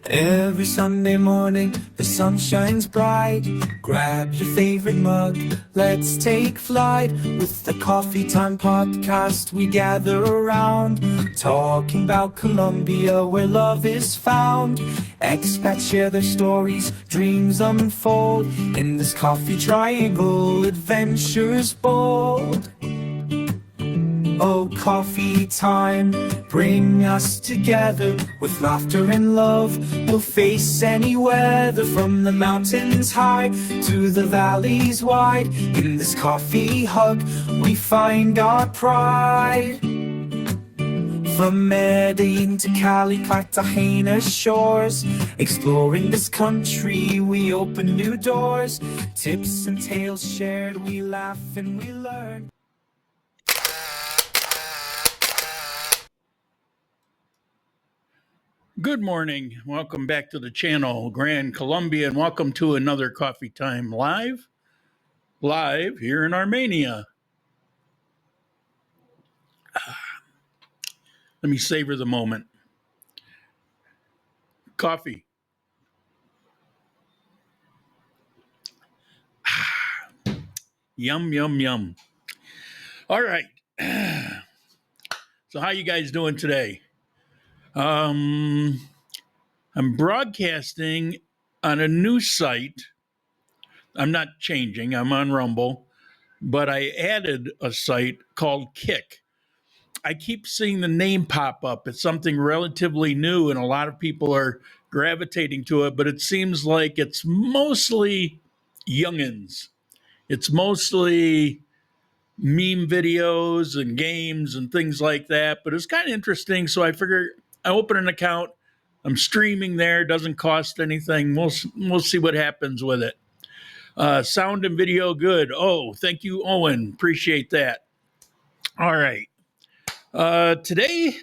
Every Sunday morning, the sun shines bright. Grab your favorite mug, let's take flight. With the Coffee Time podcast, we gather around, talking about Colombia, where love is found. Expats share their stories, dreams unfold. In this coffee triangle, adventures bold. Oh, coffee time, bring us together. With laughter and love, we'll face any weather. From the mountains high to the valleys wide. In this coffee hug, we find our pride. From Medellin to Cali, Cartagena shores. Exploring this country, we open new doors. Tips and tales shared, we laugh and we learn. Good morning. Welcome back to the channel, Grand Colombia, and welcome to another Coffee Time live here in Armenia. Let me savor the moment. Coffee. Yum, yum, yum. All right. So how you guys doing today? I'm broadcasting on a new site. I'm not changing. I'm on Rumble, but I added a site called Kick. I keep seeing the name pop up. It's something relatively new, and a lot of people are gravitating to it, but it seems like it's mostly youngins. It's mostly meme videos and games and things like that, but it's kind of interesting. So I figure I open an account. I'm streaming there. Doesn't cost anything. We'll see what happens with it. Sound and video good. Oh, thank you, Owen. Appreciate that. All right. Today,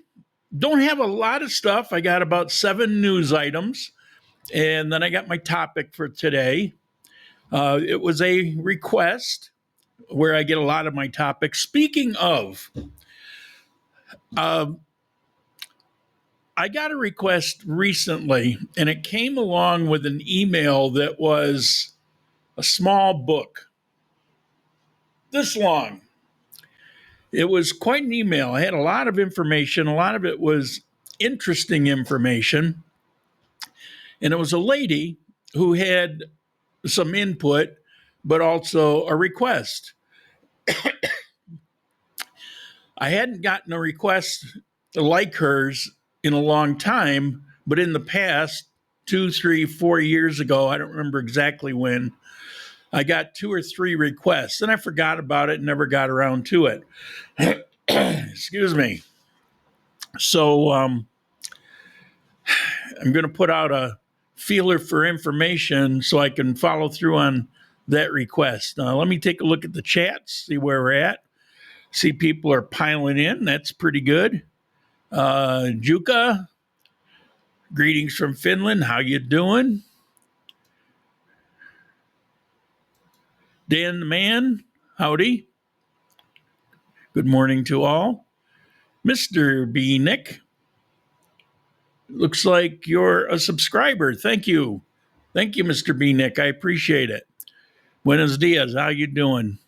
don't have a lot of stuff. I got about 7 news items, and then I got my topic for today. It was a request where I get a lot of my topics. Speaking of, I got a request recently, and it came along with an email that was a small book, this long. It was quite an email. I had a lot of information. A lot of it was interesting information. And it was a lady who had some input, but also a request. I hadn't gotten a request like hers in a long time, but in the past, 2, 3, 4 years ago, I don't remember exactly when, I got 2 or 3 requests, and I forgot about it and never got around to it. Excuse me. So I'm going to put out a feeler for information so I can follow through on that request. Let me take a look at the chat, see where we're at. See people are piling in. That's pretty good. Juka, greetings from Finland. How you doing? Dan the man, howdy. Good morning to all. Mr. B. Nick, looks like you're a subscriber. Thank you. Thank you, Mr. B. Nick. I appreciate it. Buenos dias. How you doing?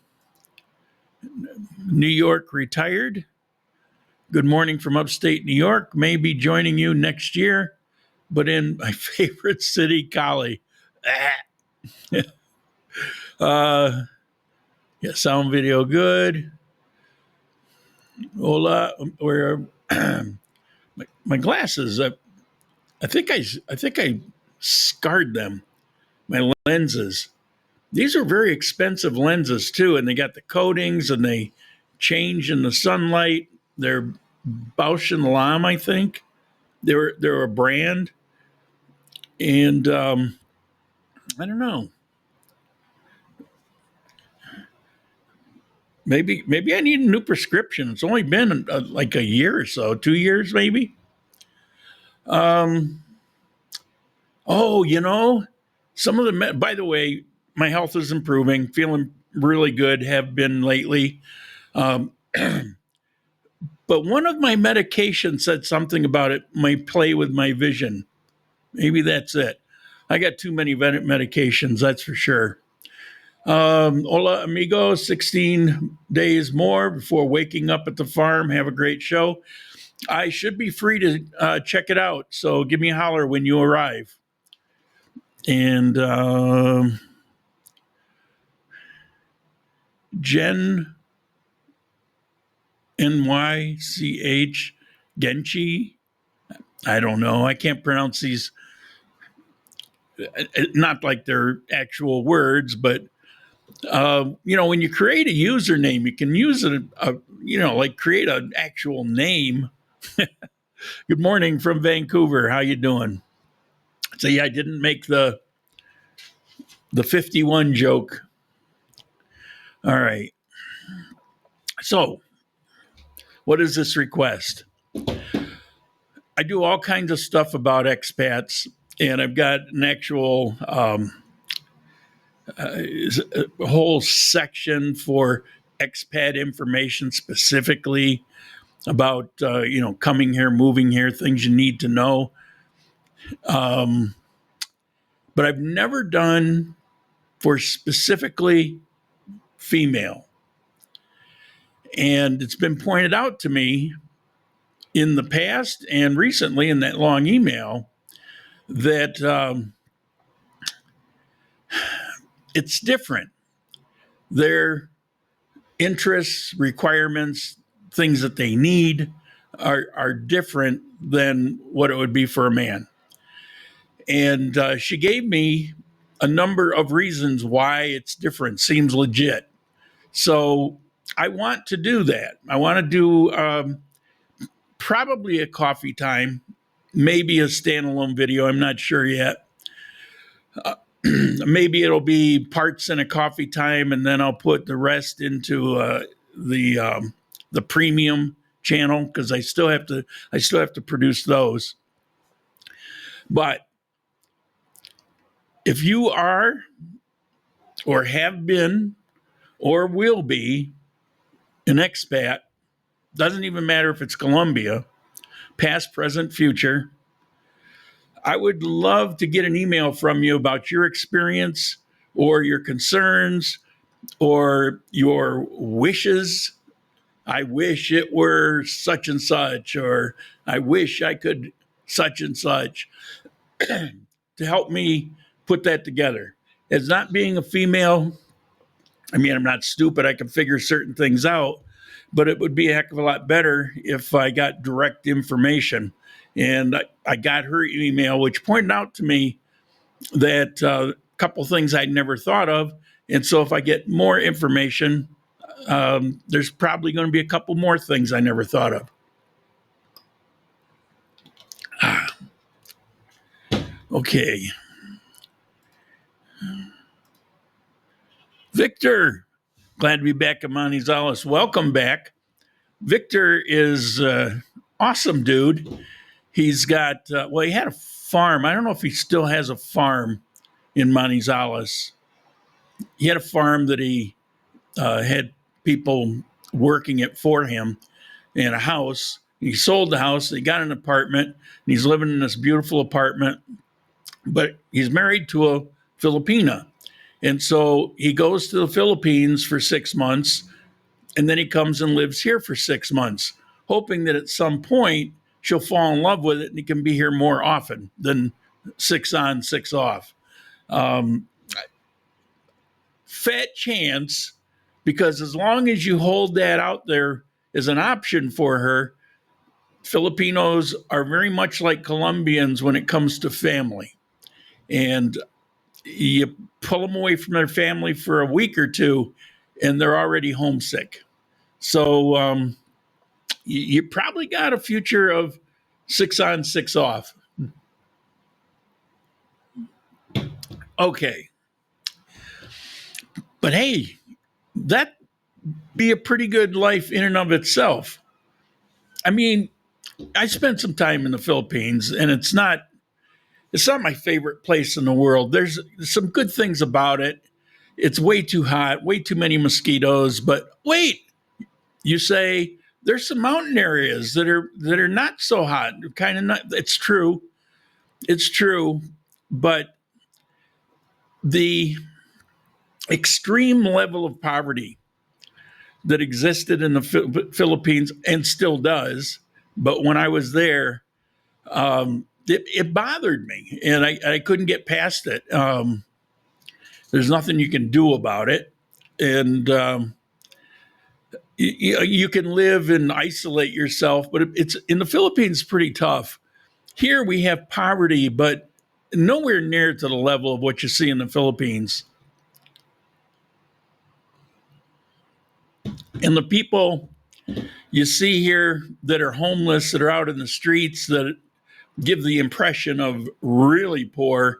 New York retired. Good morning from upstate New York. May be joining you next year, but in my favorite city, Cali. Yeah, sound video good. Hola, where my glasses? I think I scarred them. My lenses. These are very expensive lenses too, and they got the coatings and they change in the sunlight. They're Bausch and Lomb, I think. They're a brand, and I don't know. Maybe I need a new prescription. It's only been like a year or so, 2 years maybe. Oh, some of the, by the way, my health is improving, feeling really good, have been lately. But one of my medications said something about it might play with my vision. Maybe that's it. I got too many medications, that's for sure. Hola, amigo. 16 days more before waking up at the farm. Have a great show. I should be free to check it out. So give me a holler when you arrive. And Jen NYCH Genchi. I don't know. I can't pronounce these. Not like they're actual words, but when you create a username, you can use it, like create an actual name. Good morning from Vancouver. How you doing? See, I didn't make the 51 joke. All right. So, what is this request? I do all kinds of stuff about expats, and I've got an actual a whole section for expat information specifically about coming here, moving here, things you need to know. But I've never done for specifically female. And it's been pointed out to me in the past and recently in that long email that it's different. Their interests, requirements, things that they need are different than what it would be for a man. And she gave me a number of reasons why it's different, seems legit. So I want to do that. I want to do probably a coffee time, maybe a standalone video. I'm not sure yet. Maybe it'll be parts in a coffee time, and then I'll put the rest into the premium channel because I still have to produce those. But if you are, or have been, or will be an expat, doesn't even matter if it's Colombia, past, present, future, I would love to get an email from you about your experience or your concerns or your wishes. I wish it were such and such, or I wish I could such and such, to help me put that together. As not being a female, I mean, I'm not stupid. I can figure certain things out, but it would be a heck of a lot better if I got direct information. And I got her email, which pointed out to me that a couple things I'd never thought of. And so if I get more information, there's probably going to be a couple more things I never thought of. Okay. Victor, glad to be back at Manizales. Welcome back. Victor is awesome dude. He's got, he had a farm. I don't know if he still has a farm in Manizales. He had a farm that he had people working it for him, and a house. He sold the house. He got an apartment, and he's living in this beautiful apartment. But he's married to a Filipina. And so he goes to the Philippines for 6 months, and then he comes and lives here for 6 months, hoping that at some point she'll fall in love with it and he can be here more often than 6 on, 6 off. Fat chance, because as long as you hold that out there as an option for her, Filipinos are very much like Colombians when it comes to family. And you pull them away from their family for a week or two, and they're already homesick. So you probably got a future of 6 on, 6 off. Okay. But hey, that'd be a pretty good life in and of itself. I mean, I spent some time in the Philippines, and it's not my favorite place in the world. There's some good things about it. It's way too hot, way too many mosquitoes. But wait, you say there's some mountain areas that are not so hot. Kind of not. It's true, it's true, but the extreme level of poverty that existed in the Philippines and still does, but when I was there, it bothered me, and I couldn't get past it. There's nothing you can do about it, and you can live and isolate yourself, but it's in the Philippines pretty tough. Here we have poverty, but nowhere near to the level of what you see in the Philippines. And the people you see here that are homeless, that are out in the streets, that give the impression of really poor,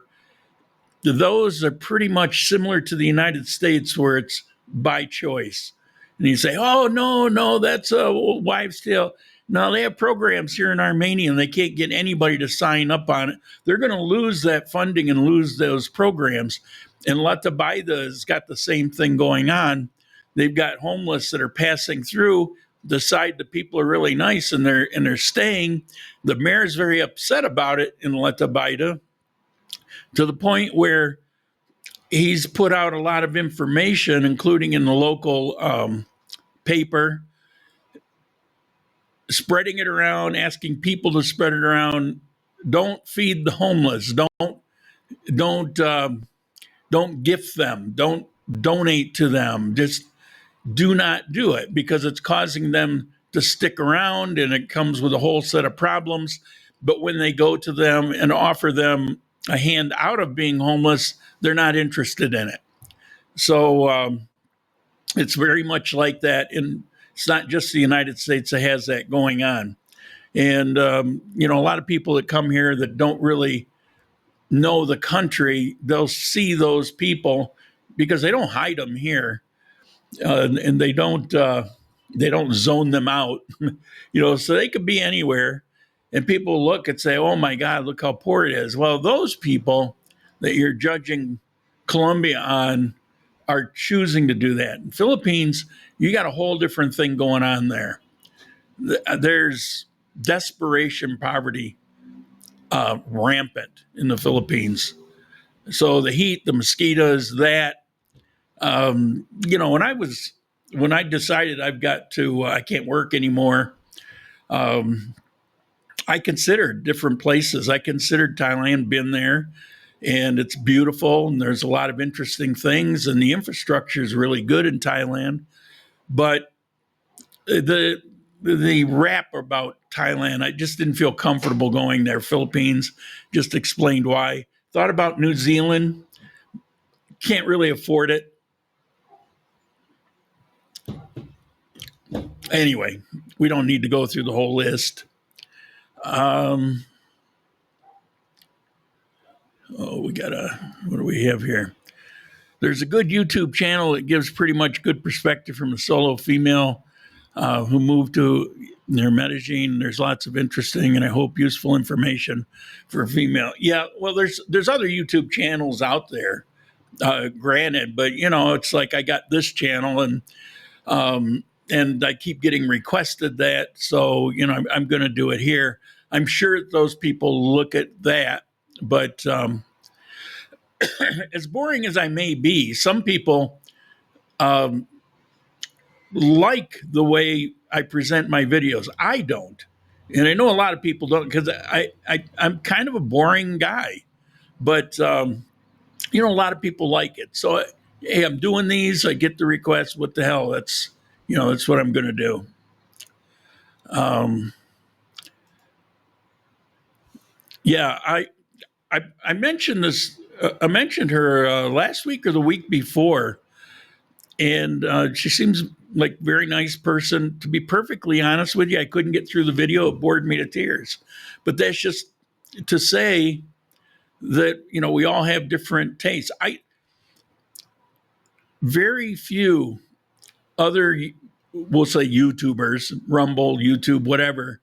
those are pretty much similar to the United States, where it's by choice. And you say, oh, no, that's a wives' tale. No, they have programs here in Armenia, and they can't get anybody to sign up on it. They're going to lose that funding and lose those programs. And Latabaida has got the same thing going on. They've got homeless that are passing through, decide the people are really nice, and they're staying. The mayor's very upset about it in Latabaida, to the point where he's put out a lot of information, including in the local paper, spreading it around, asking people to spread it around. Don't feed the homeless. Don't gift them. Don't donate to them. Just do not do it, because it's causing them to stick around, and it comes with a whole set of problems. But when they go to them and offer them a hand out of being homeless, they're not interested in it. So it's very much like that. And it's not just the United States that has that going on. And, a lot of people that come here that don't really know the country, they'll see those people because they don't hide them here. And they don't zone them out, so they could be anywhere. And people look and say, oh my God, look how poor it is. Well, those people that you're judging Colombia on are choosing to do that. In Philippines, you got a whole different thing going on there. There's desperation, poverty, rampant in the Philippines. So the heat, the mosquitoes, that, when I decided I can't work anymore, I considered different places. I considered Thailand, been there, and it's beautiful, and there's a lot of interesting things, and the infrastructure is really good in Thailand. But the rap about Thailand, I just didn't feel comfortable going there. Philippines, just explained why. Thought about New Zealand, can't really afford it. Anyway, we don't need to go through the whole list. What do we have here? There's a good YouTube channel that gives pretty much good perspective from a solo female who moved to near Medellin. There's lots of interesting and I hope useful information for a female. Yeah, well, there's other YouTube channels out there, granted, but it's like I got this channel and I keep getting requested that, so I'm going to do it here. I'm sure those people look at that, but as boring as I may be, some people like the way I present my videos. I don't, and I know a lot of people don't, because I'm kind of a boring guy, but a lot of people like it. So hey, I'm doing these. I get the requests. What the hell? That's what I'm going to do. I mentioned this. I mentioned her last week or the week before, and she seems like a very nice person. To be perfectly honest with you, I couldn't get through the video. It bored me to tears. But that's just to say that we all have different tastes. Very few other, we'll say, YouTubers, Rumble, YouTube, whatever,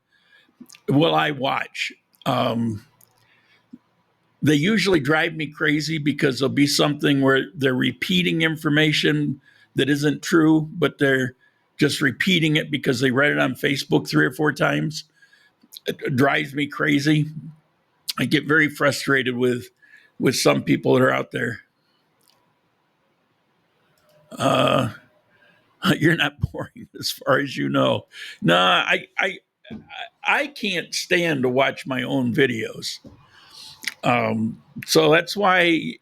will I watch. They usually drive me crazy because there'll be something where they're repeating information that isn't true, but they're just repeating it because they read it on Facebook 3 or 4 times. It drives me crazy. I get very frustrated with some people that are out there. You're not boring as far as you know. No, I can't stand to watch my own videos. So that's why,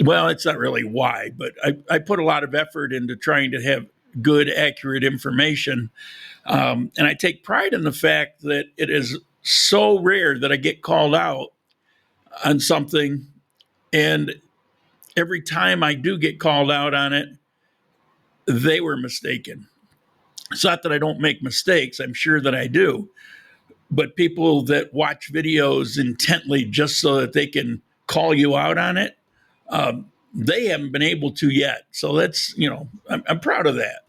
well, it's not really why, but I put a lot of effort into trying to have good, accurate information. And I take pride in the fact that it is so rare that I get called out on something. And every time I do get called out on it, they were mistaken. It's not that I don't make mistakes. I'm sure that I do. But people that watch videos intently just so that they can call you out on it, they haven't been able to yet. So that's, I'm proud of that.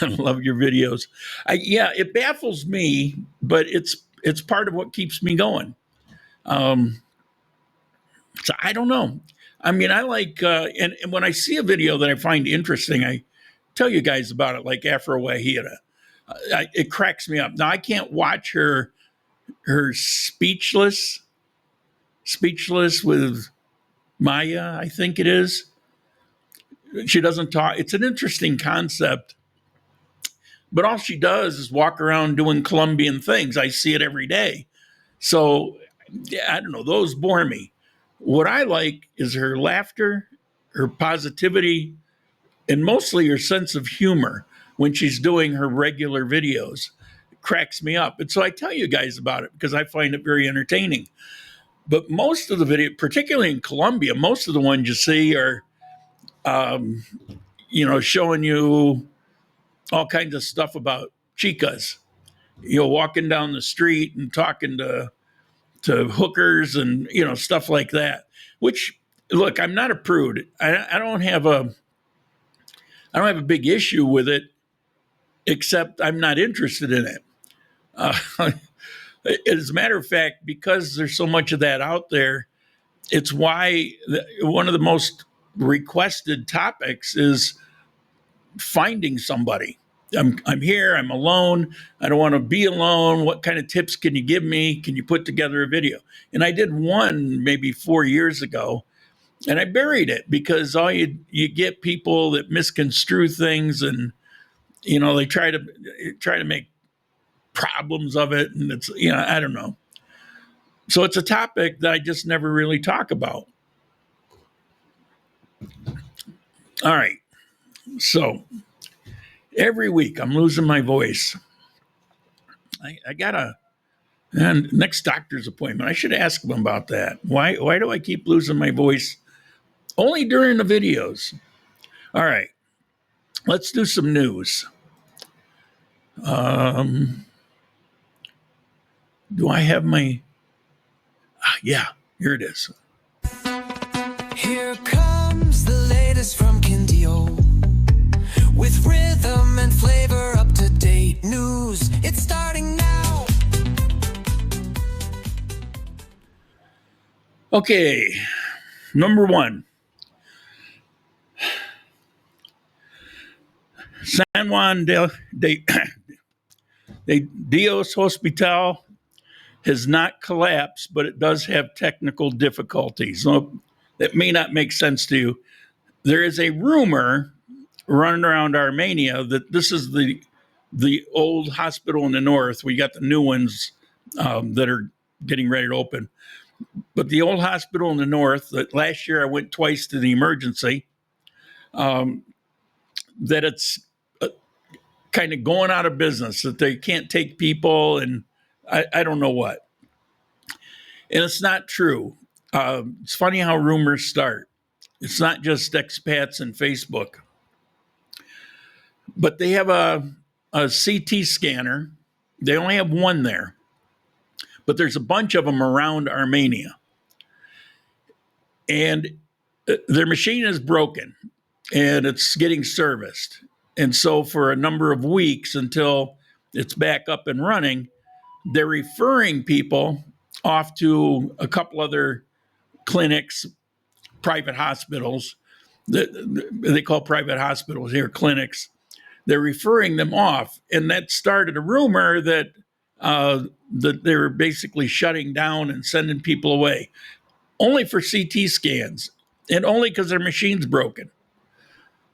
I love your videos. Yeah, it baffles me, but it's part of what keeps me going. So I don't know. I mean, I like, and when I see a video that I find interesting, I tell you guys about it, like Afro Wahida. It cracks me up. Now, I can't watch her speechless with Maya, I think it is. She doesn't talk. It's an interesting concept. But all she does is walk around doing Colombian things. I see it every day. So, I don't know. Those bore me. What I like is her laughter, her positivity, and mostly her sense of humor when she's doing her regular videos. It cracks me up. And so I tell you guys about it because I find it very entertaining. But most of the video, particularly in Colombia, most of the ones you see are, showing you all kinds of stuff about chicas, walking down the street and talking to hookers and, stuff like that, which, look, I'm not a prude. I don't have a big issue with it, except I'm not interested in it. As a matter of fact, because there's so much of that out there, it's why one of the most requested topics is finding somebody. I'm here, I'm alone, I don't want to be alone. What kind of tips can you give me? Can you put together a video? And I did one maybe 4 years ago, and I buried it because all you get people that misconstrue things, and they try to make problems of it, and it's I don't know. So it's a topic that I just never really talk about. All right, so every week I'm losing my voice. I got a next doctor's appointment. I should ask them about that. Why do I keep losing my voice only during the videos? All right, let's do some news. Do I have my? Yeah, here it is. Here comes the latest from Quindio, with rhythm and flavor, up-to-date news. It's starting now. Okay, number one. San Juan de Dios Hospital has not collapsed, but it does have technical difficulties. So that may not make sense to you. There is a rumor running around Armenia that this is the old hospital in the north. We got the new ones that are getting ready to open. But the old hospital in the north, that last year I went twice to the emergency, that it's kind of going out of business, that they can't take people, and I don't know what. And it's not true. It's funny how rumors start. It's not just expats and Facebook. But they have a CT scanner. They only have one there. But there's a bunch of them around Armenia. And their machine is broken, and it's getting serviced. And so for a number of weeks until it's back up and running, they're referring people off to a couple other clinics, private hospitals. They call private hospitals here clinics, they're referring them off. And that started a rumor that that they were basically shutting down and sending people away, only for CT scans and only because their machine's broken.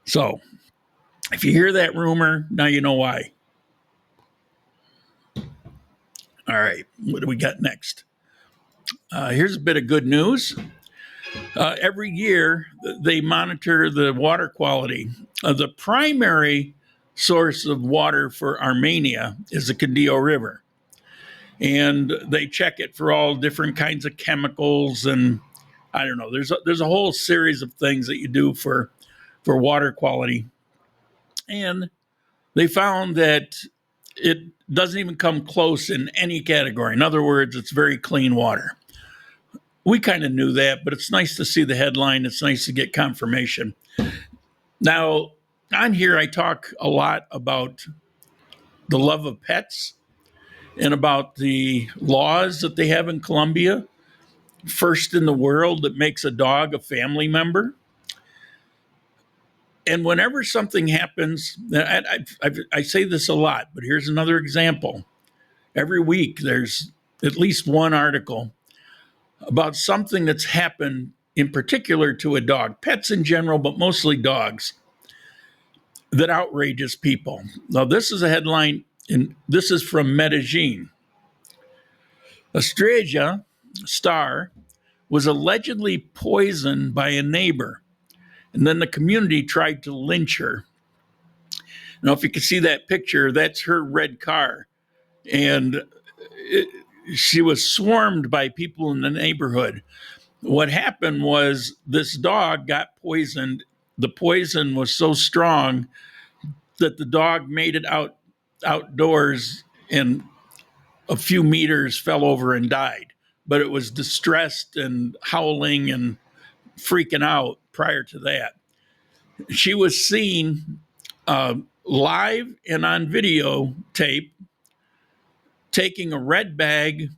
So if you hear that rumor, now you know why. All right, what do we got next? Here's a bit of good news. Every year, they monitor the water quality. The primary source of water for Armenia is the Quindio River. And they check it for all different kinds of chemicals. And I don't know, there's a whole series of things that you do for water quality. And they found that it doesn't even come close in any category. In other words, it's very clean water. We kind of knew that, but it's nice to see the headline. It's nice to get confirmation. Now, on here, I talk a lot about the love of pets and about the laws that they have in Colombia. First in the world that makes a dog a family member. And whenever something happens, I say this a lot, but here's another example. Every week, there's at least one article about something that's happened in particular to a dog, pets in general, but mostly dogs, that outrages people. Now, this is a headline, and this is from Medellin. Estrella Star was allegedly poisoned by a neighbor, and then the community tried to lynch her. Now, if you can see that picture, that's her red car. And she was swarmed by people in the neighborhood. What happened was this dog got poisoned. The poison was so strong that the dog made it outdoors and a few meters fell over and died. But it was distressed and howling and freaking out prior to that. She was seen live and on videotape taking a red bag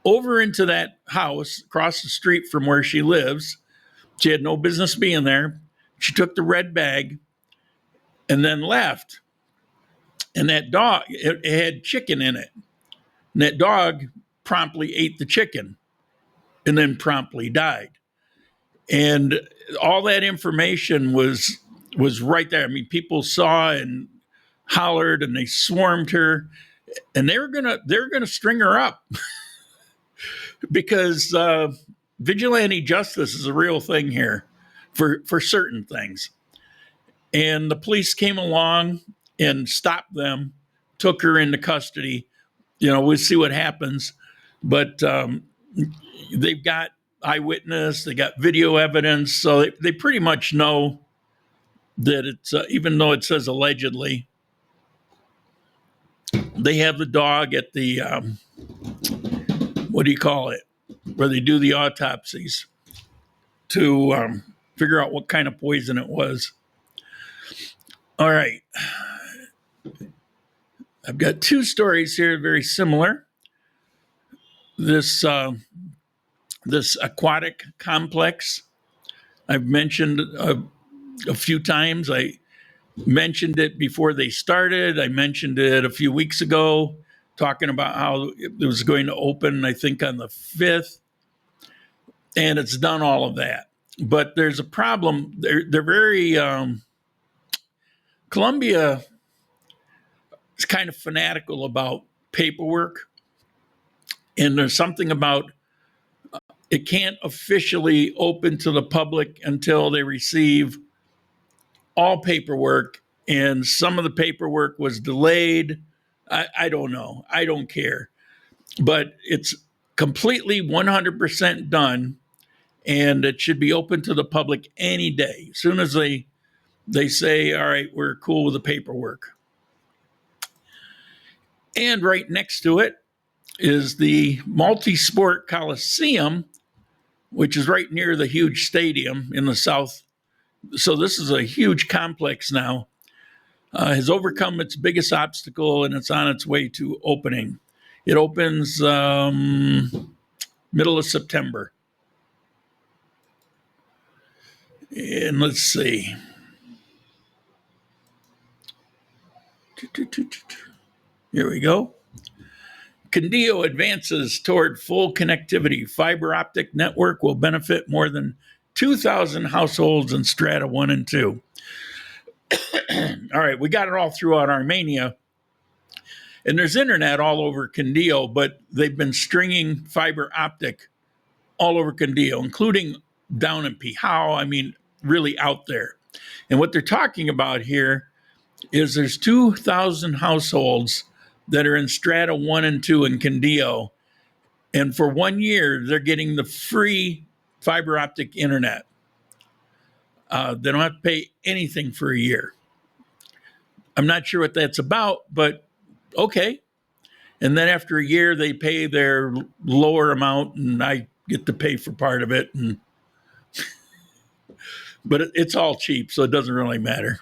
over into that house across the street from where she lives. She had no business being there. She took the red bag and then left. And that dog, it had chicken in it. And that dog promptly ate the chicken and then promptly died. And all that information was right there. I mean, people saw and hollered and they swarmed her, and they were gonna string her up because vigilante justice is a real thing here for certain things. And the police came along and stopped them, took her into custody. You know, we'll see what happens, but they've got eyewitness, they got video evidence, so they pretty much know that it's even though it says allegedly. They have the dog at the what do you call it, where they do the autopsies to figure out what kind of poison it was. All right, I've got two stories here very similar. This aquatic complex I've mentioned a few times. I mentioned it before they started. I mentioned it a few weeks ago, talking about how it was going to open, I think, on the 5th. And it's done all of that. But there's a problem. They're very, Colombia is kind of fanatical about paperwork. And there's something about it can't officially open to the public until they receive all paperwork, and some of the paperwork was delayed. I don't know. I don't care. But it's completely 100% done, and it should be open to the public any day. As soon as they say, all right, we're cool with the paperwork. And right next to it is the Multi-Sport Coliseum, which is right near the huge stadium in the south. So this is a huge complex now. Has overcome its biggest obstacle, and it's on its way to opening. It opens middle of September. And let's see. Here we go. Quindio advances toward full connectivity. Fiber optic network will benefit more than 2,000 households in strata 1 and 2. All right, we got it all throughout Armenia. And there's internet all over Quindio, but they've been stringing fiber optic all over Quindio, including down in Pihao. I mean, really out there. And what they're talking about here is there's 2,000 households that are in strata 1 and 2 in Quindio. And for 1 year, they're getting the free fiber optic internet. They don't have to pay anything for a year. I'm not sure what that's about, but okay. And then after a year, they pay their lower amount, and I get to pay for part of it. But it's all cheap, so it doesn't really matter.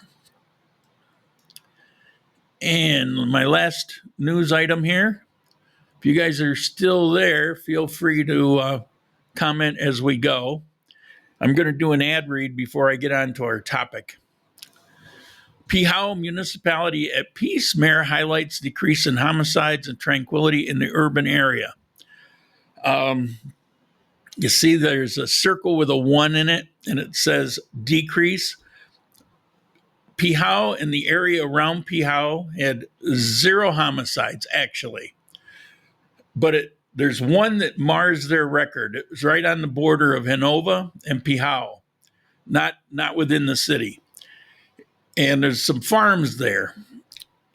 And my last news item here, if you guys are still there, feel free to comment as we go. I'm going to do an ad read before I get on to our topic. Pihao municipality at peace. Mayor highlights decrease in homicides and tranquility in the urban area. You see there's a circle with a 1 in it, and it says decrease. Pihao and the area around Pihao had 0 homicides, actually. But there's one that mars their record. It was right on the border of Hanova and Pihao, not within the city. And there's some farms there.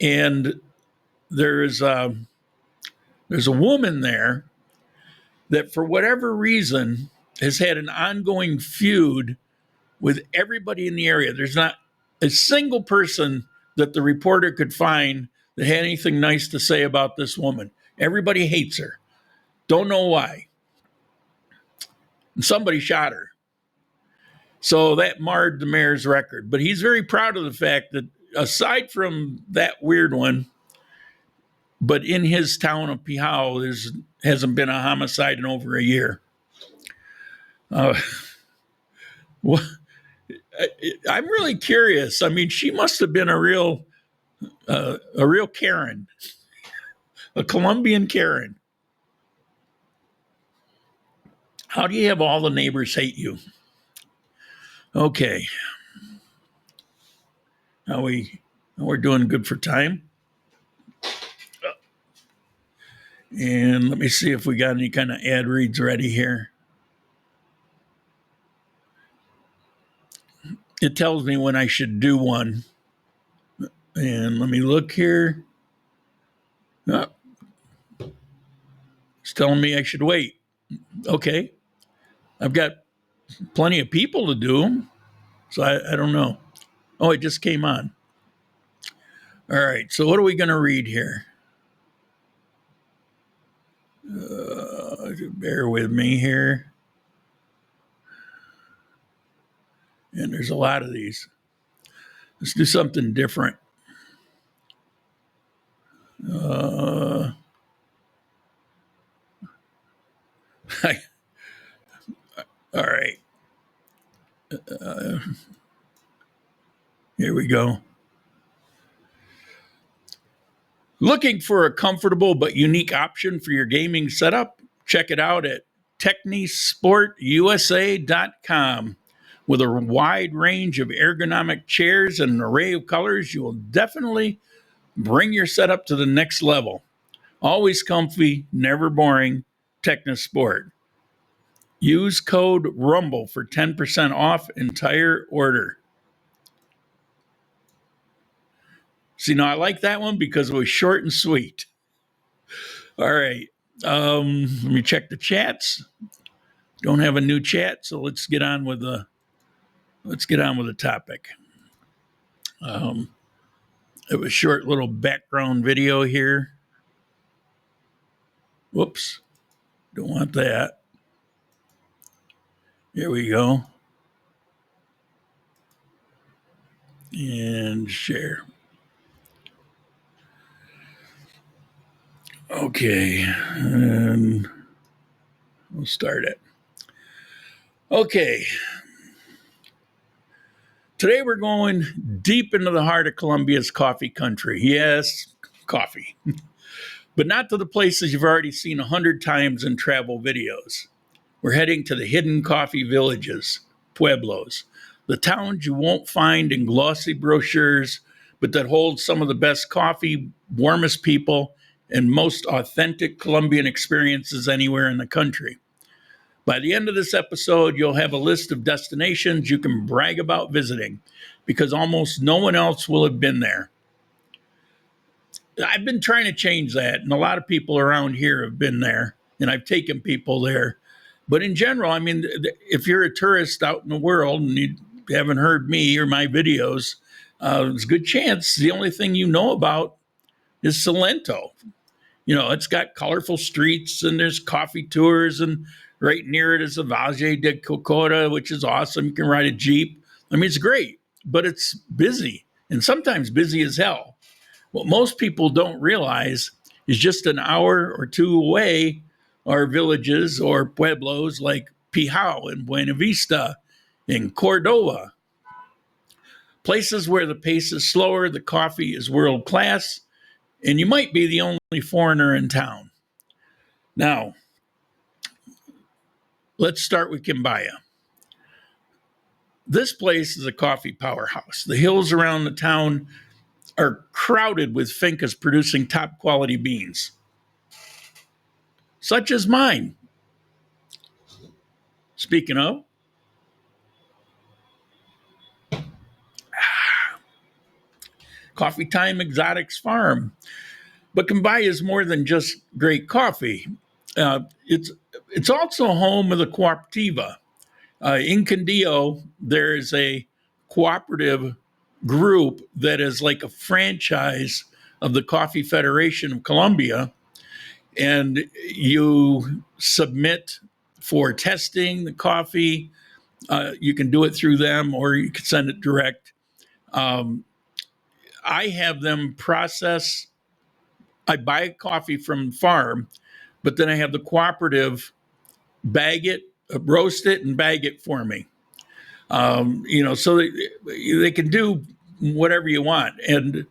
And there's a woman there that, for whatever reason, has had an ongoing feud with everybody in the area. There's not a single person that the reporter could find that had anything nice to say about this woman. Everybody hates her. Don't know why. And somebody shot her. So that marred the mayor's record. But he's very proud of the fact that, aside from that weird one, but in his town of Pihao, there hasn't been a homicide in over a year. Well, I'm really curious. I mean, she must have been a real Karen, a Colombian Karen. How do you have all the neighbors hate you? Okay. Now we're doing good for time. And let me see if we got any kind of ad reads ready here. It tells me when I should do one. And let me look here. Oh, it's telling me I should wait. Okay. I've got plenty of people to do them. So I don't know. Oh, it just came on. All right. So what are we going to read here? Bear with me here. And there's a lot of these. Let's do something different. All right. Here we go. Looking for a comfortable but unique option for your gaming setup? Check it out at technisportusa.com. With a wide range of ergonomic chairs and an array of colors, you will definitely bring your setup to the next level. Always comfy, never boring, Technisport. Use code RUMBLE for 10% off entire order. See, now I like that one because it was short and sweet. All right. Let me check the chats. Don't have a new chat, so let's get on with the topic. It was a short little background video here. Whoops. Don't want that. Here we go. And share. Okay. And we'll start it. Okay. Today we're going deep into the heart of Colombia's coffee country. Yes, coffee. But not to the places you've already seen 100 times in travel videos. We're heading to the hidden coffee villages, pueblos, the towns you won't find in glossy brochures, but that hold some of the best coffee, warmest people, and most authentic Colombian experiences anywhere in the country. By the end of this episode, you'll have a list of destinations you can brag about visiting because almost no one else will have been there. I've been trying to change that, and a lot of people around here have been there, and I've taken people there. But in general, I mean, if you're a tourist out in the world and you haven't heard me or my videos, there's a good chance the only thing you know about is Salento. You know, it's got colorful streets and there's coffee tours, and right near it is the Valle de Cocora, which is awesome. You can ride a Jeep. I mean, it's great, but it's busy and sometimes busy as hell. What most people don't realize is just an hour or two away are villages or pueblos like Pijao and Buena Vista and Cordova. Places where the pace is slower, the coffee is world class, and you might be the only foreigner in town. Now, let's start with Quimbaya. This place is a coffee powerhouse. The hills around the town are crowded with fincas producing top quality beans, such as mine. Speaking of, Coffee Time Exotics Farm. But Quimbaya is more than just great coffee. It's also home of the Cooperativa. In Quindio, there is a cooperative group that is like a franchise of the Coffee Federation of Colombia, and you submit for testing the coffee. You can do it through them, or you can send it direct. I have them process. I buy coffee from the farm, but then I have the cooperative bag it, roast it, and bag it for me. So they can do whatever you want. And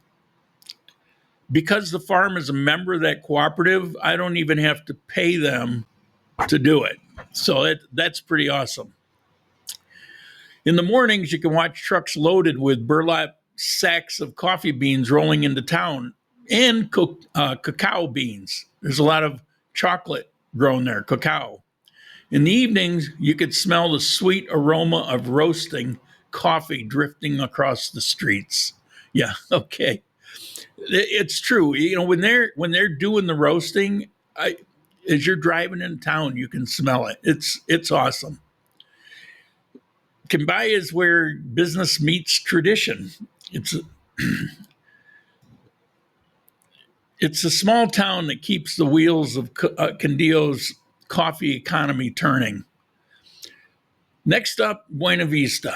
because the farm is a member of that cooperative, I don't even have to pay them to do it. So that's pretty awesome. In the mornings, you can watch trucks loaded with burlap sacks of coffee beans rolling into town, and cacao beans. There's a lot of chocolate grown there, cacao. In the evenings, you could smell the sweet aroma of roasting coffee drifting across the streets. Yeah, okay. It's true. You know, when they're doing the roasting, as you're driving in town, you can smell it. It's awesome. Quimbaya is where business meets tradition. It's a small town that keeps the wheels of Quindio's coffee economy turning. Next up, Buena Vista.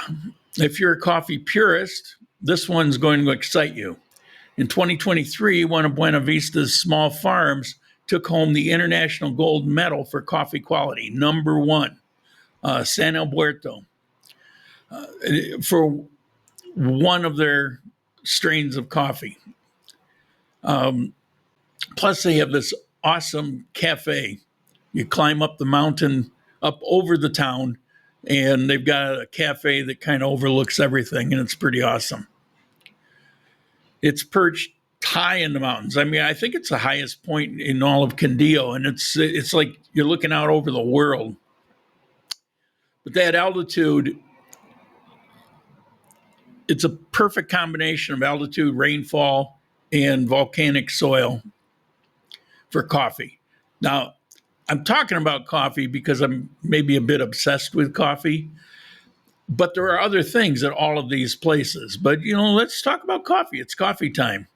If you're a coffee purist, this one's going to excite you. In 2023, one of Buena Vista's small farms took home the International Gold Medal for coffee quality, number one, San Alberto, for one of their strains of coffee. Plus, they have this awesome cafe. You climb up the mountain, up over the town, and they've got a cafe that kind of overlooks everything, and it's pretty awesome. It's perched high in the mountains. I mean, I think it's the highest point in all of Quindio, and it's like you're looking out over the world. But that altitude, it's a perfect combination of altitude, rainfall, and volcanic soil for coffee. Now, I'm talking about coffee because I'm maybe a bit obsessed with coffee, but there are other things at all of these places. But, let's talk about coffee. It's coffee time.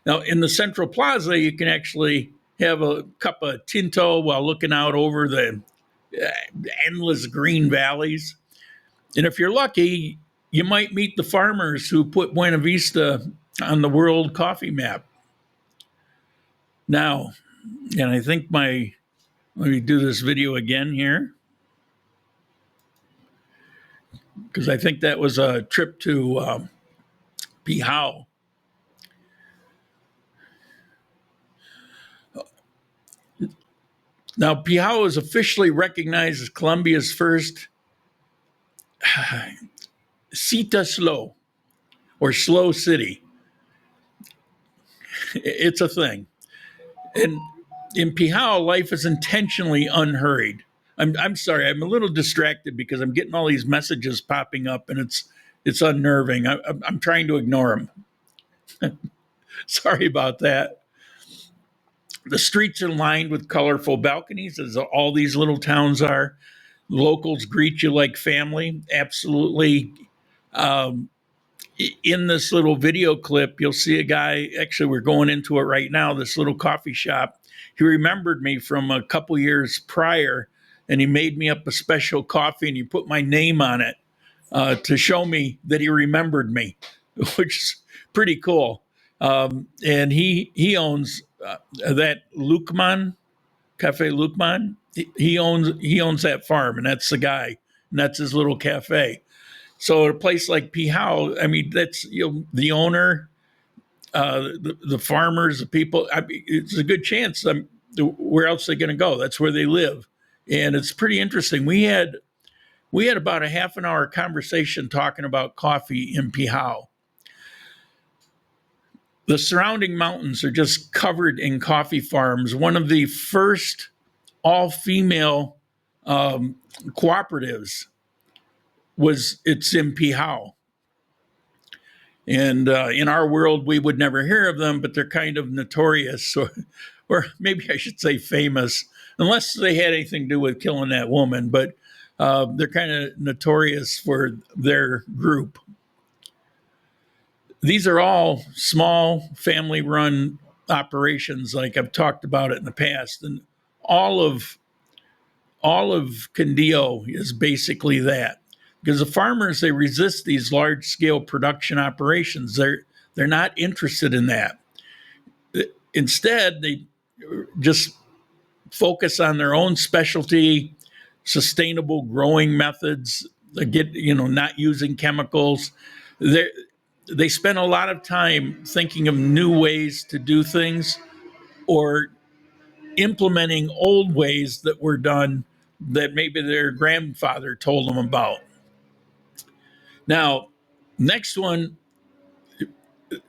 Now, in the Central Plaza, you can actually have a cup of tinto while looking out over the endless green valleys. And if you're lucky, you might meet the farmers who put Buena Vista on the world coffee map. Now, and I think let me do this video again here. because I think that was a trip to Pihao. Now, Pihao is officially recognized as Colombia's first Cita slow or slow city. It's a thing. And in Pihao, life is intentionally unhurried. I'm sorry, I'm a little distracted because I'm getting all these messages popping up and it's unnerving. I'm trying to ignore them. Sorry about that. The streets are lined with colorful balconies, as all these little towns are. Locals greet you like family. Absolutely. In this little video clip, you'll see a guy, actually, we're going into it right now, this little coffee shop. He remembered me from a couple years prior, and he made me up a special coffee, and he put my name on it to show me that he remembered me, which is pretty cool. And he owns that Lukman, Cafe Lukman. He owns that farm, and that's the guy, and that's his little cafe. So at a place like Pihao, I mean, that's, the owner, the farmers, the people. I mean, it's a good chance. Where else are they going to go? That's where they live, and it's pretty interesting. We had about a half an hour conversation talking about coffee in Pihao. The surrounding mountains are just covered in coffee farms. One of the first all-female cooperatives it's in Pihao. And in our world, we would never hear of them, but they're kind of notorious, or maybe I should say famous, unless they had anything to do with killing that woman, but they're kind of notorious for their group. These are all small family-run operations, like I've talked about it in the past, and all of Quindio is basically that. Because the farmers, they resist these large-scale production operations. They're not interested in that. Instead, they just focus on their own specialty, sustainable growing methods, not using chemicals. They spend a lot of time thinking of new ways to do things, or implementing old ways that were done that maybe their grandfather told them about. Now, next one,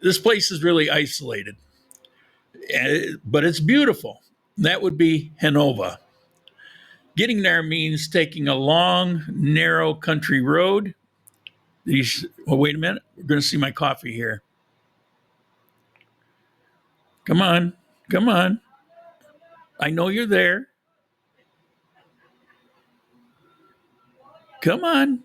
this place is really isolated, but it's beautiful. That would be Genova. Getting there means taking a long, narrow country road. Wait a minute. We're going to see my coffee here. Come on. Come on. I know you're there. Come on.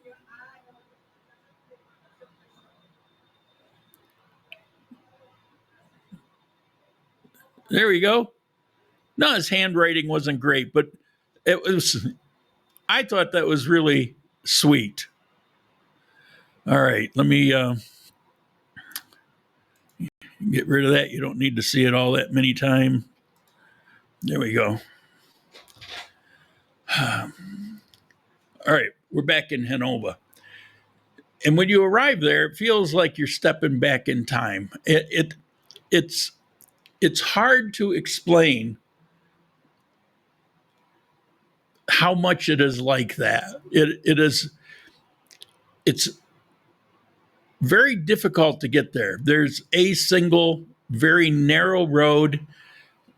There we go. No, his handwriting wasn't great, but I thought that was really sweet. All right, let me get rid of that. You don't need to see it all that many times. There we go. All right, we're back in Genova. And when you arrive there, it feels like you're stepping back in time. It's hard to explain how much it is like that. It's very difficult to get there. There's a single very narrow road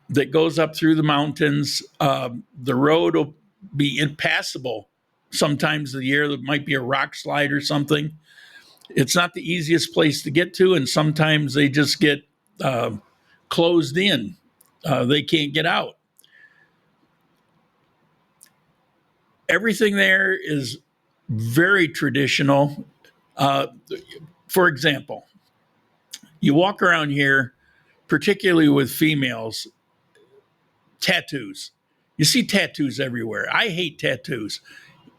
that goes up through the mountains. The road will be impassable sometimes of the year. There might be a rock slide or something. It's not the easiest place to get to, and sometimes they just get closed in. They can't get out. Everything there is very traditional. For example, you walk around here, particularly with females, tattoos. You see tattoos everywhere. I hate tattoos.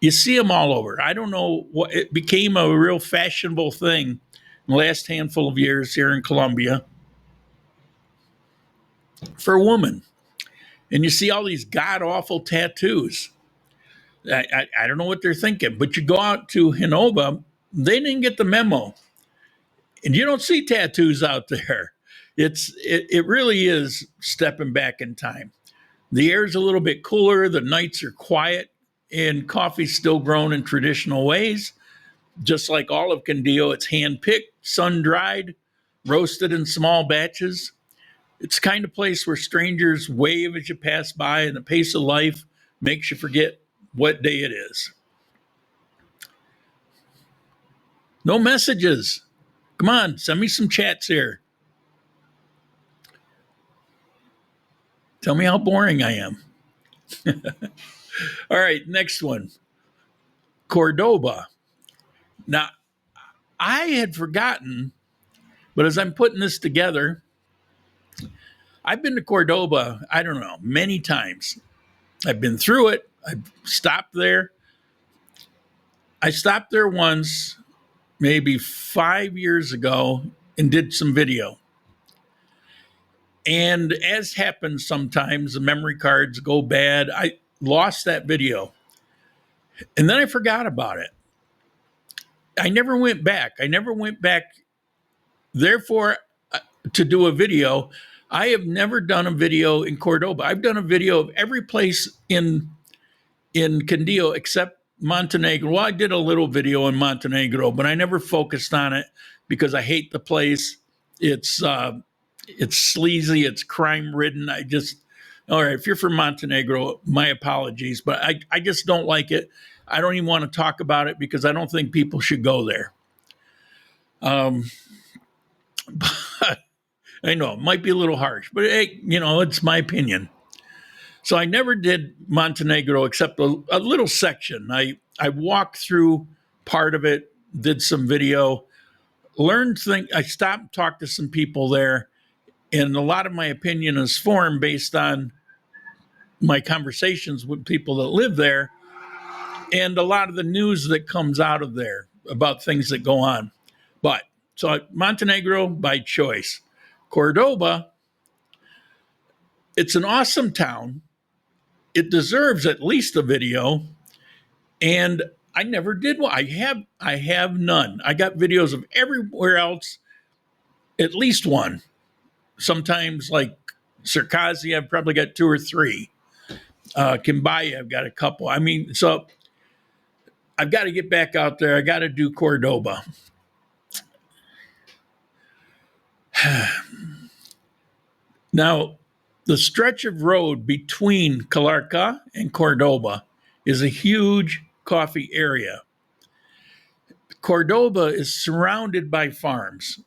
You see them all over. I don't know what, it became a real fashionable thing in the last handful of years here in Colombia for women. And you see all these god-awful tattoos. I don't know what they're thinking, but you go out to Genova they didn't get the memo. And you don't see tattoos out there. It really is stepping back in time. The air's a little bit cooler, the nights are quiet, and coffee's still grown in traditional ways. Just like all of Quindio, it's hand-picked, sun-dried, roasted in small batches. It's the kind of place where strangers wave as you pass by, and the pace of life makes you forget what day it is. No messages. Come on, send me some chats here. Tell me how boring I am. All right, next one. Cordoba. Now, I had forgotten, but as I'm putting this together, I've been to Cordoba, I don't know, many times. I've been through it. I've stopped there. I stopped there once, maybe 5 years ago, and did some video. And as happens sometimes, the memory cards go bad. I lost that video. And then I forgot about it. I never went back. Therefore, to do a video, I have never done a video in Cordoba. I've done a video of every place in Quindio except Montenegro. Well, I did a little video in Montenegro, but I never focused on it because I hate the place. It's sleazy. It's crime ridden. All right, if you're from Montenegro, my apologies, but I just don't like it. I don't even want to talk about it because I don't think people should go there. But I know it might be a little harsh, but hey, it's my opinion. So I never did Montenegro except a little section. I walked through part of it, did some video, learned things. I stopped, talked to some people there, and a lot of my opinion is formed based on my conversations with people that live there and a lot of the news that comes out of there about things that go on. But so Montenegro by choice. Cordoba, it's an awesome town. It deserves at least a video. And I never did one. I have none. I got videos of everywhere else, at least one. Sometimes like Circasia, I've probably got 2 or 3. Kimbaya, I've got a couple. I mean, so I've got to get back out there. I got to do Cordoba. Now, the stretch of road between Calarca and Cordoba is a huge coffee area. Cordoba is surrounded by farms.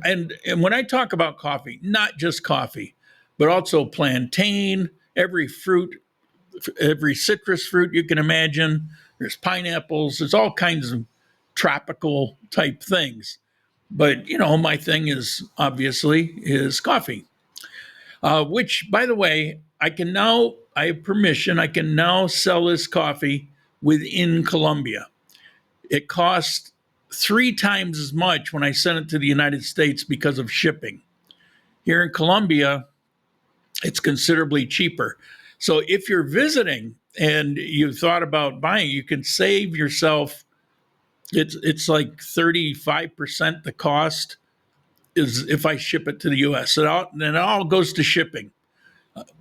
And when I talk about coffee, not just coffee, but also plantain, every fruit, every citrus fruit you can imagine. There's pineapples. There's all kinds of tropical type things. But, my thing is coffee, which, by the way, I have permission. I can now sell this coffee within Colombia. It costs 3 times as much when I send it to the United States because of shipping. Here in Colombia, it's considerably cheaper. So if you're visiting and you thought about buying, you can save yourself. It's like 35% the cost is if I ship it to the U.S. And it all goes to shipping.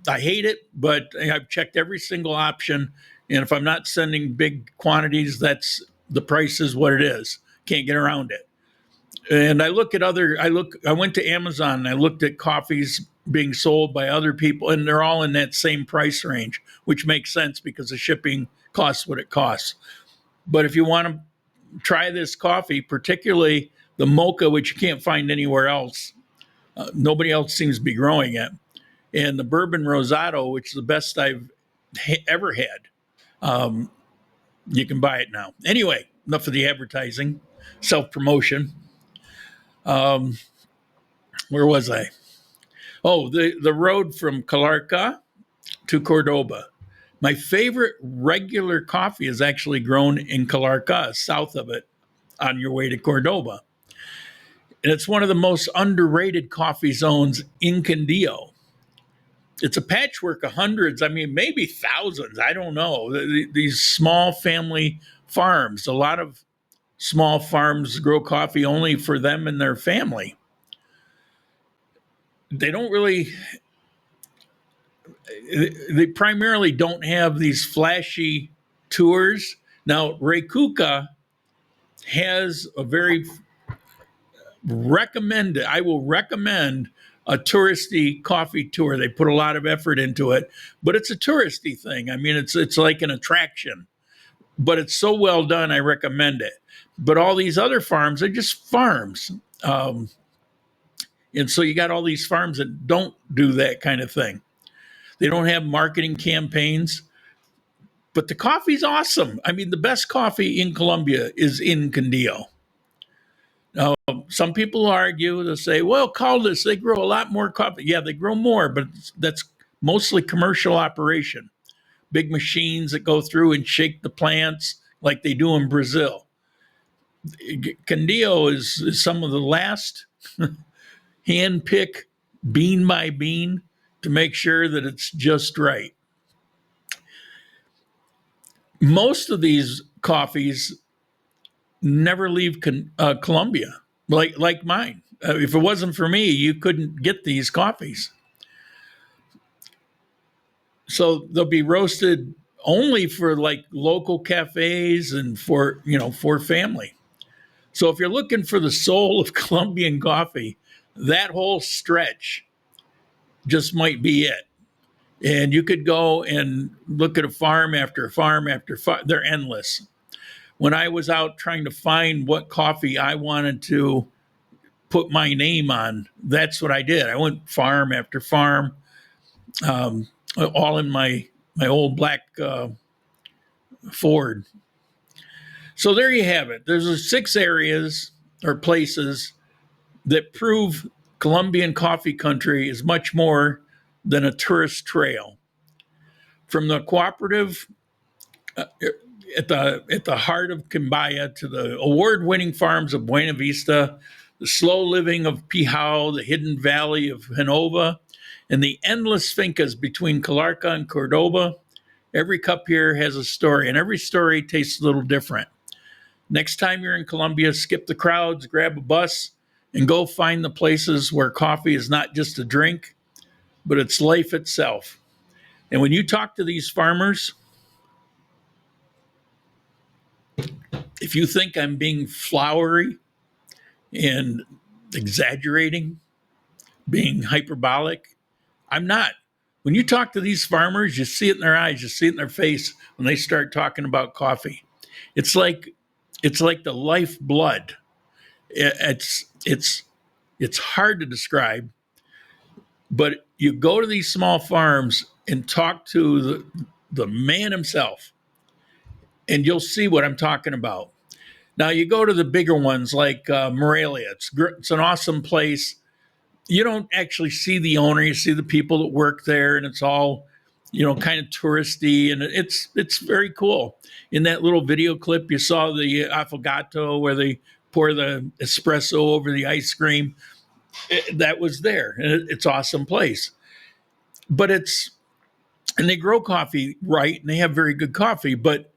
I hate it, but I've checked every single option. And if I'm not sending big quantities, that's the price is what it is. Can't get around it. And I went to Amazon and I looked at coffees being sold by other people, and they're all in that same price range, which makes sense because the shipping costs what it costs. But if you want to try this coffee, particularly the mocha, which you can't find anywhere else, nobody else seems to be growing it, and the bourbon rosado, which is the best I've ever had, you can buy it now. Anyway, enough of the advertising, self-promotion. Where was I? Oh, the road from Calarca to Cordoba. My favorite regular coffee is actually grown in Calarca, south of it, on your way to Cordoba. And it's one of the most underrated coffee zones in Quindio. It's a patchwork of hundreds, maybe thousands, I don't know. These small family farms, a lot of small farms grow coffee only for them and their family. They don't really, they primarily don't have these flashy tours. Now, Ray Kuka has a very recommended, I will recommend a touristy coffee tour. They put a lot of effort into it, but it's a touristy thing. I mean, it's like an attraction, but it's so well done, I recommend it. But all these other farms are just farms. And so you got all these farms that don't do that kind of thing. They don't have marketing campaigns, but the coffee's awesome. I mean, the best coffee in Colombia is in Quindio. Now, some people argue, they'll say, well, Caldas, they grow a lot more coffee. Yeah, they grow more, but that's mostly commercial operation. Big machines that go through and shake the plants like they do in Brazil. Quindio is some of the last hand pick bean by bean to make sure that it's just right. Most of these coffees never leave Colombia, like mine. If it wasn't for me, you couldn't get these coffees. So they'll be roasted only for like local cafes and for family. So if you're looking for the soul of Colombian coffee, that whole stretch just might be it. And you could go and look at a farm after farm after farm. They're endless. When I was out trying to find what coffee I wanted to put my name on, that's what I did. I went farm after farm, all in my old black Ford. So there you have it. There's 6 areas or places that prove Colombian coffee country is much more than a tourist trail. From the cooperative at the heart of Quimbaya to the award-winning farms of Buena Vista, the slow living of Pijao, the hidden valley of Genova, and the endless fincas between Calarca and Cordoba, every cup here has a story, and every story tastes a little different. Next time you're in Colombia, skip the crowds, grab a bus, and go find the places where coffee is not just a drink, but it's life itself. And when you talk to these farmers, if you think I'm being flowery and exaggerating, being hyperbolic, I'm not. When you talk to these farmers, you see it in their eyes, you see it in their face when they start talking about coffee. It's like the lifeblood. It's hard to describe, but you go to these small farms and talk to the man himself, and you'll see what I'm talking about. Now, you go to the bigger ones like Morelia. It's an awesome place. You don't actually see the owner. You see the people that work there, and it's all, kind of touristy, and it's very cool. In that little video clip, you saw the affogato where they pour the espresso over the ice cream. That was there, and it's an awesome place. But and they grow coffee right, and they have very good coffee, but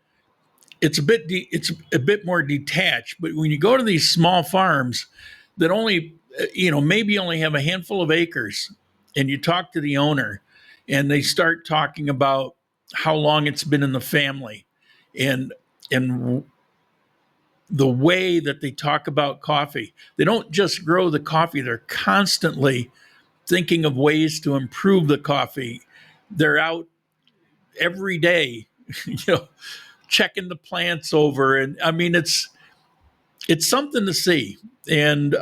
it's a bit more detached. But when you go to these small farms that only, maybe only have a handful of acres, and you talk to the owner, and they start talking about how long it's been in the family, and the way that they talk about coffee. They don't just grow the coffee; they're constantly thinking of ways to improve the coffee. They're out every day, checking the plants over, and I mean it's something to see, and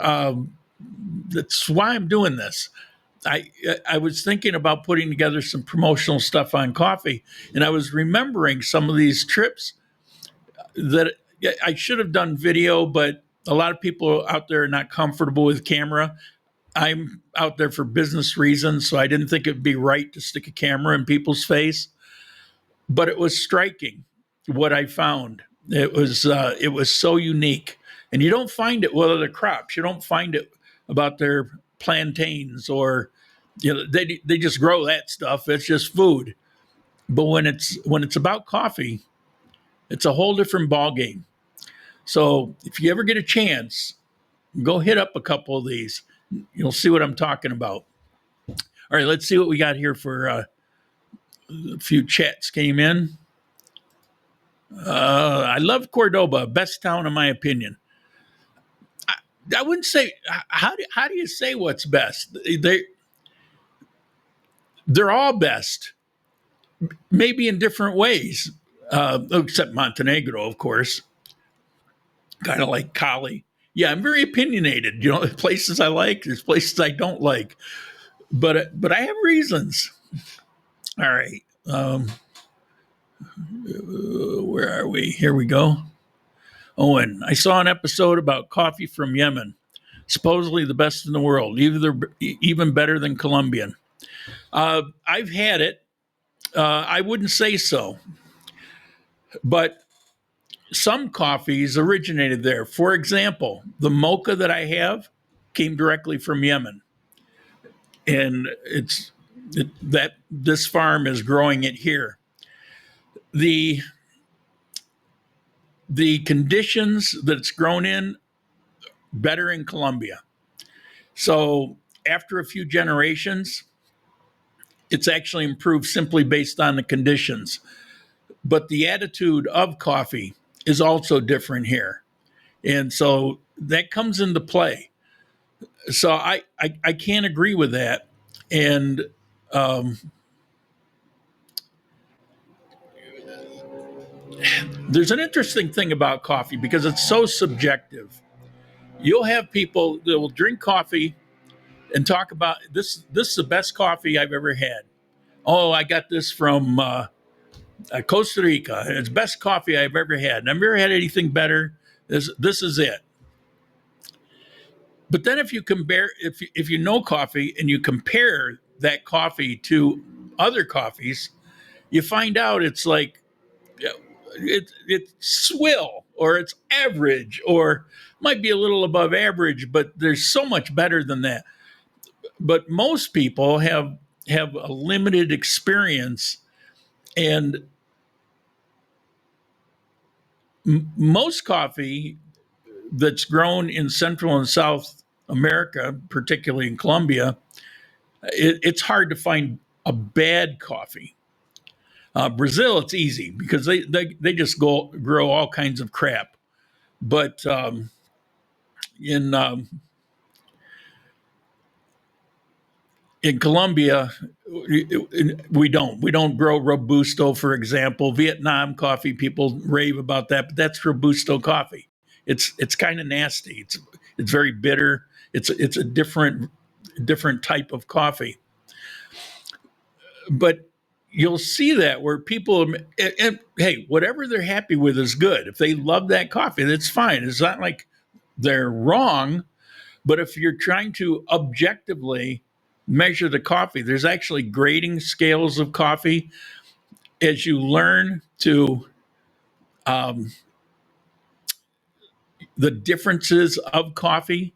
that's why I'm doing this. I was thinking about putting together some promotional stuff on coffee, and I was remembering some of these trips that I should have done video, but a lot of people out there are not comfortable with camera. I'm out there for business reasons, so I didn't think it'd be right to stick a camera in people's face. But it was striking what I found. It was so unique, and you don't find it with other crops. You don't find it about their plantains, or they just grow that stuff. It's just food. But when it's about coffee, it's a whole different ballgame. So if you ever get a chance, go hit up a couple of these. You'll see what I'm talking about. All right, let's see what we got here for a few chats came in. I love Cordoba, best town in my opinion. I wouldn't say, how do you say what's best? They're all best, maybe in different ways, except Montenegro, of course. Kind of like Cali. Yeah, I'm very opinionated. You know, places I like, there's places I don't like, but I have reasons. All right, where are we? Here we go. Owen, I saw an episode about coffee from Yemen, supposedly the best in the world, even better than Colombian. I've had it. I wouldn't say so, but some coffees originated there. For example, the mocha that I have came directly from Yemen, and this farm is growing it here. The conditions that it's grown in, better in Colombia. So after a few generations, it's actually improved simply based on the conditions. But the attitude of coffee is also different here. And so that comes into play. So I can't agree with that. And there's an interesting thing about coffee because it's so subjective. You'll have people that will drink coffee and talk about this is the best coffee I've ever had. Oh, I got this from Costa Rica. It's the best coffee I've ever had. I've never had anything better. This is it. But then if you compare, if you know coffee and you compare that coffee to other coffees, you find out it's like it's swill or it's average or might be a little above average, but there's so much better than that. But most people have a limited experience, and most coffee that's grown in Central and South America, particularly in Colombia, it's hard to find a bad coffee. Brazil, it's easy because they just grow all kinds of crap. But in Colombia, we don't grow Robusto, for example. Vietnam coffee, people rave about that, but that's Robusto coffee. It's kind of nasty. It's very bitter. It's a different type of coffee. But you'll see that where people, and hey, whatever they're happy with is good. If they love that coffee, that's fine. It's not like they're wrong. But if you're trying to objectively measure the coffee, there's actually grading scales of coffee as you learn to the differences of coffee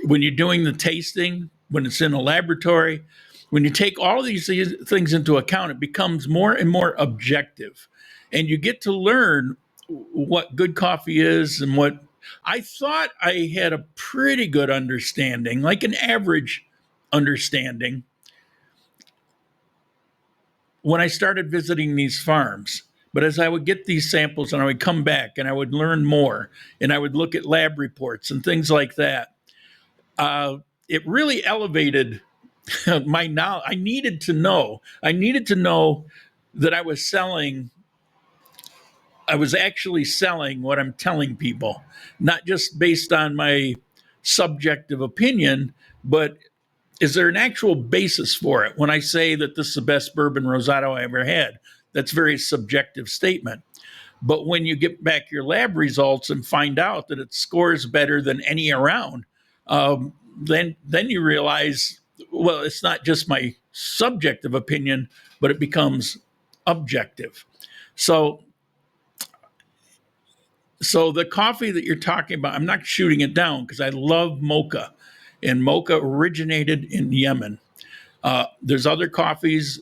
when you're doing the tasting, when it's in a laboratory. When you take all of these things into account, it becomes more and more objective. And you get to learn what good coffee is and what I thought I had a pretty good understanding, like an average understanding, when I started visiting these farms. But as I would get these samples and I would come back and I would learn more and I would look at lab reports and things like that, it really elevated my knowledge. I needed to know that I was actually selling what I'm telling people, not just based on my subjective opinion, but is there an actual basis for it? When I say that this is the best bourbon rosado I ever had, that's a very subjective statement. But when you get back your lab results and find out that it scores better than any around, then you realize, well, it's not just my subjective opinion, but it becomes objective. So the coffee that you're talking about, I'm not shooting it down because I love mocha, and mocha originated in Yemen. There's other coffees,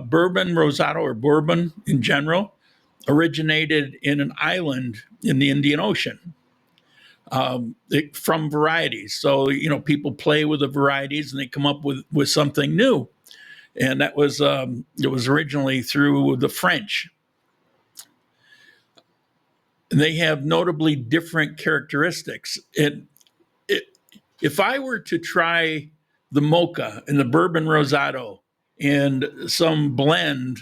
bourbon rosado or bourbon in general, originated in an island in the Indian Ocean, from varieties. So, people play with the varieties and they come up with something new. And that was, it was originally through the French. And they have notably different characteristics. If I were to try the Mocha and the Bourbon Rosado and some blend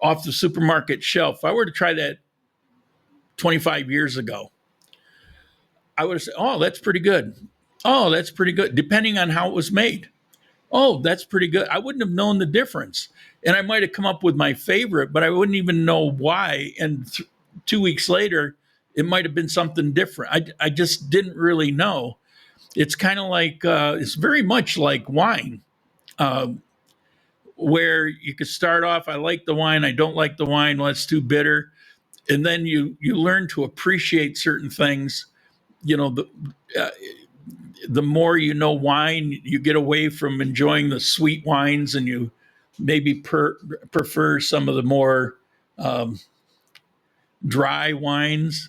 off the supermarket shelf, if I were to try that 25 years ago, I would have said, oh, that's pretty good. Oh, that's pretty good, depending on how it was made. Oh, that's pretty good. I wouldn't have known the difference. And I might have come up with my favorite, but I wouldn't even know why. And 2 weeks later, it might have been something different. I just didn't really know. It's kind of like, it's very much like wine, where you could start off, I like the wine, I don't like the wine, well, it's too bitter. And then you learn to appreciate certain things. The more you know wine, you get away from enjoying the sweet wines, and you maybe prefer some of the more dry wines.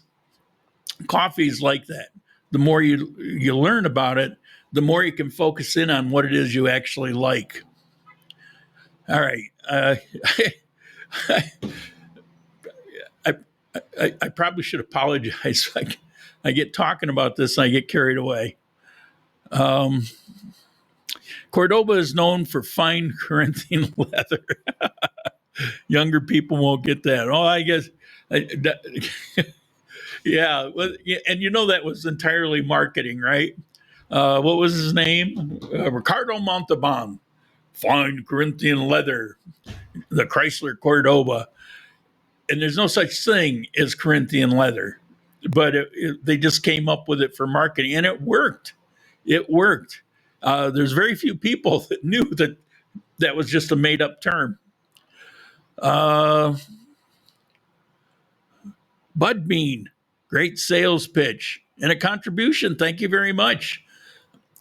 Coffee is like that. The more you learn about it, the more you can focus in on what it is you actually like. All right. I probably should apologize. I get talking about this and I get carried away. Cordoba is known for fine Corinthian leather. Younger people won't get that. Oh, I guess. Yeah. Well, yeah, and that was entirely marketing, right? What was his name? Ricardo Montalban. Fine Corinthian leather, the Chrysler Cordoba. And there's no such thing as Corinthian leather, but they just came up with it for marketing, and it worked. It worked. There's very few people that knew that was just a made up term. Bud Bean, great sales pitch and a contribution. Thank you very much.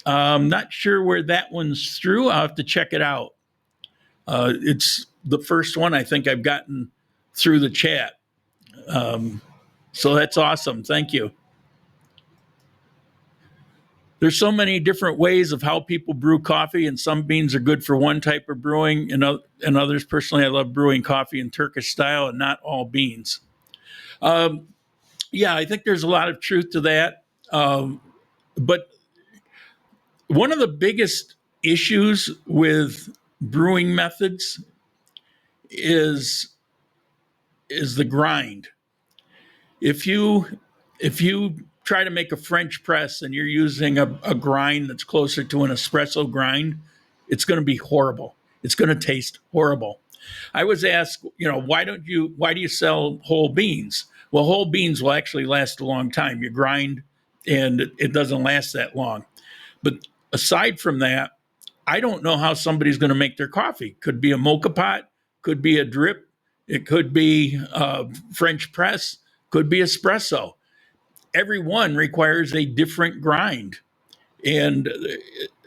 I'm not sure where that one's through. I'll have to check it out. It's the first one I think I've gotten through the chat. So that's awesome. Thank you. There's so many different ways of how people brew coffee, and some beans are good for one type of brewing, and others. Personally, I love brewing coffee in Turkish style, and not all beans. Yeah, I think there's a lot of truth to that. But one of the biggest issues with brewing methods is the grind. If you try to make a French press and you're using a grind that's closer to an espresso grind, it's going to be horrible. It's going to taste horrible. I was asked, why do you sell whole beans? Well, whole beans will actually last a long time. You grind and it doesn't last that long. But aside from that, I don't know how somebody's going to make their coffee. Could be a mocha pot, could be a drip, it could be French press, could be espresso. Every one requires a different grind. And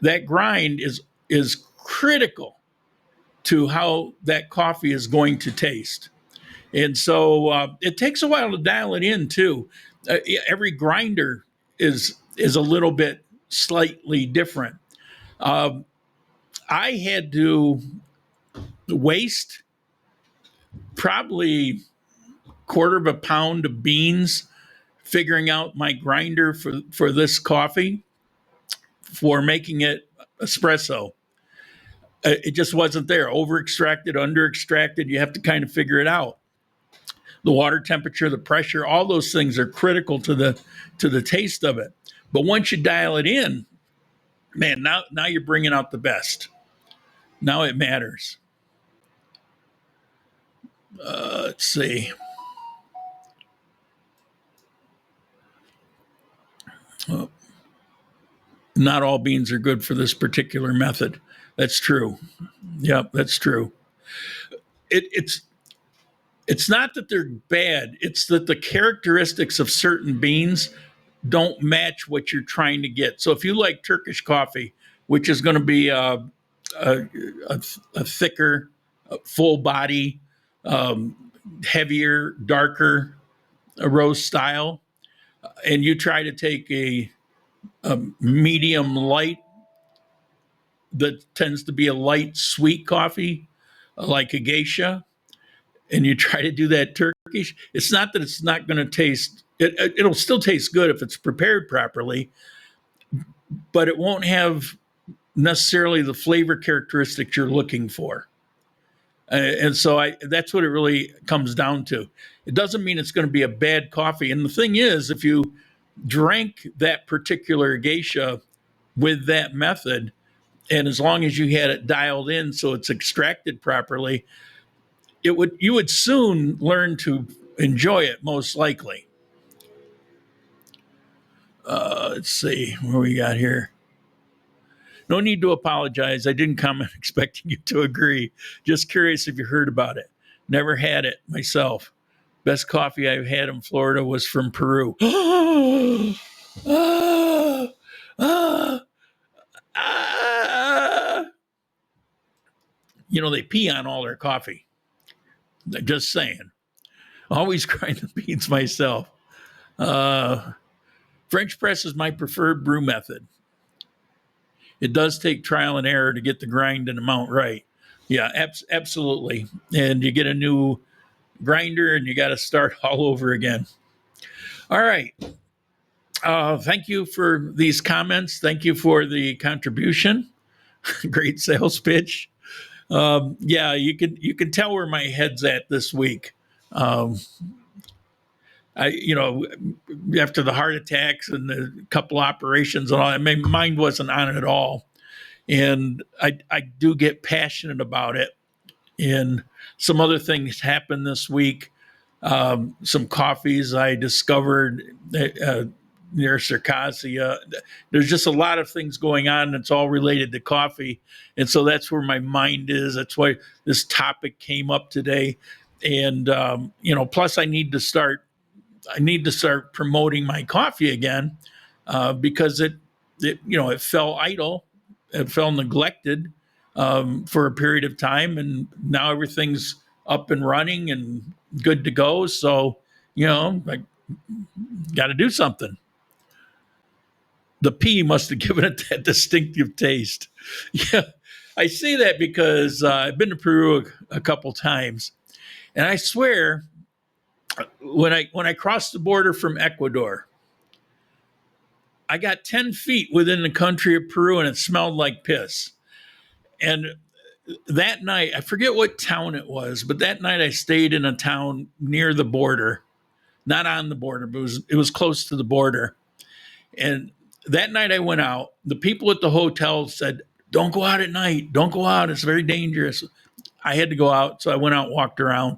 that grind is critical to how that coffee is going to taste. And so it takes a while to dial it in too. Every grinder is a little bit slightly different. I had to waste probably quarter of a pound of beans figuring out my grinder for this coffee for making it espresso. It just wasn't there. Over extracted, under extracted. You have to kind of figure it out. The water temperature, the pressure, all those things are critical to the taste of it. But once you dial it in, man, now you're bringing out the best. Now it matters. Let's see. Well, not all beans are good for this particular method. That's true. Yep, that's true. It's not that they're bad. It's that the characteristics of certain beans don't match what you're trying to get. So if you like Turkish coffee, which is going to be a thicker, full body, heavier, darker roast style, and you try to take a medium light that tends to be a light sweet coffee, like a geisha, and you try to do that Turkish, it's not that it's not going to taste, it'll still taste good if it's prepared properly, but it won't have necessarily the flavor characteristics you're looking for. And so that's what it really comes down to. It doesn't mean it's going to be a bad coffee. And the thing is, if you drank that particular geisha with that method, and as long as you had it dialed in so it's extracted properly, you would soon learn to enjoy it, most likely. Let's see what we got here. No need to apologize. I didn't comment expecting you to agree. Just curious if you heard about it. Never had it myself. Best coffee I've had in Florida was from Peru. You know, they pee on all their coffee. Just saying. Always grind the beans myself. French press is my preferred brew method. It does take trial and error to get the grind and amount right. Yeah, absolutely. And you get a new grinder and you got to start all over again. All right. Thank you for these comments. Thank you for the contribution. Great sales pitch. Yeah, you can tell where my head's at this week. After the heart attacks and the couple operations and all that, my mind wasn't on it at all. And I do get passionate about it. And some other things happened this week. Some coffees I discovered near Circassia. There's just a lot of things going on. It's all related to coffee. And so that's where my mind is. That's why this topic came up today. And, plus I need to start promoting my coffee again, because it fell idle. It fell neglected for a period of time. And now everything's up and running and good to go. So, I got to do something. The pea must have given it that distinctive taste. Yeah, I say that because I've been to Peru a couple times, and I swear, when I crossed the border from Ecuador, I got 10 feet within the country of Peru, and it smelled like piss. And that night, I forget what town it was, but that night I stayed in a town near the border, not on the border, but it was close to the border. And that night I went out. The people at the hotel said, "Don't go out at night. Don't go out. It's very dangerous." I had to go out, so I went out and walked around.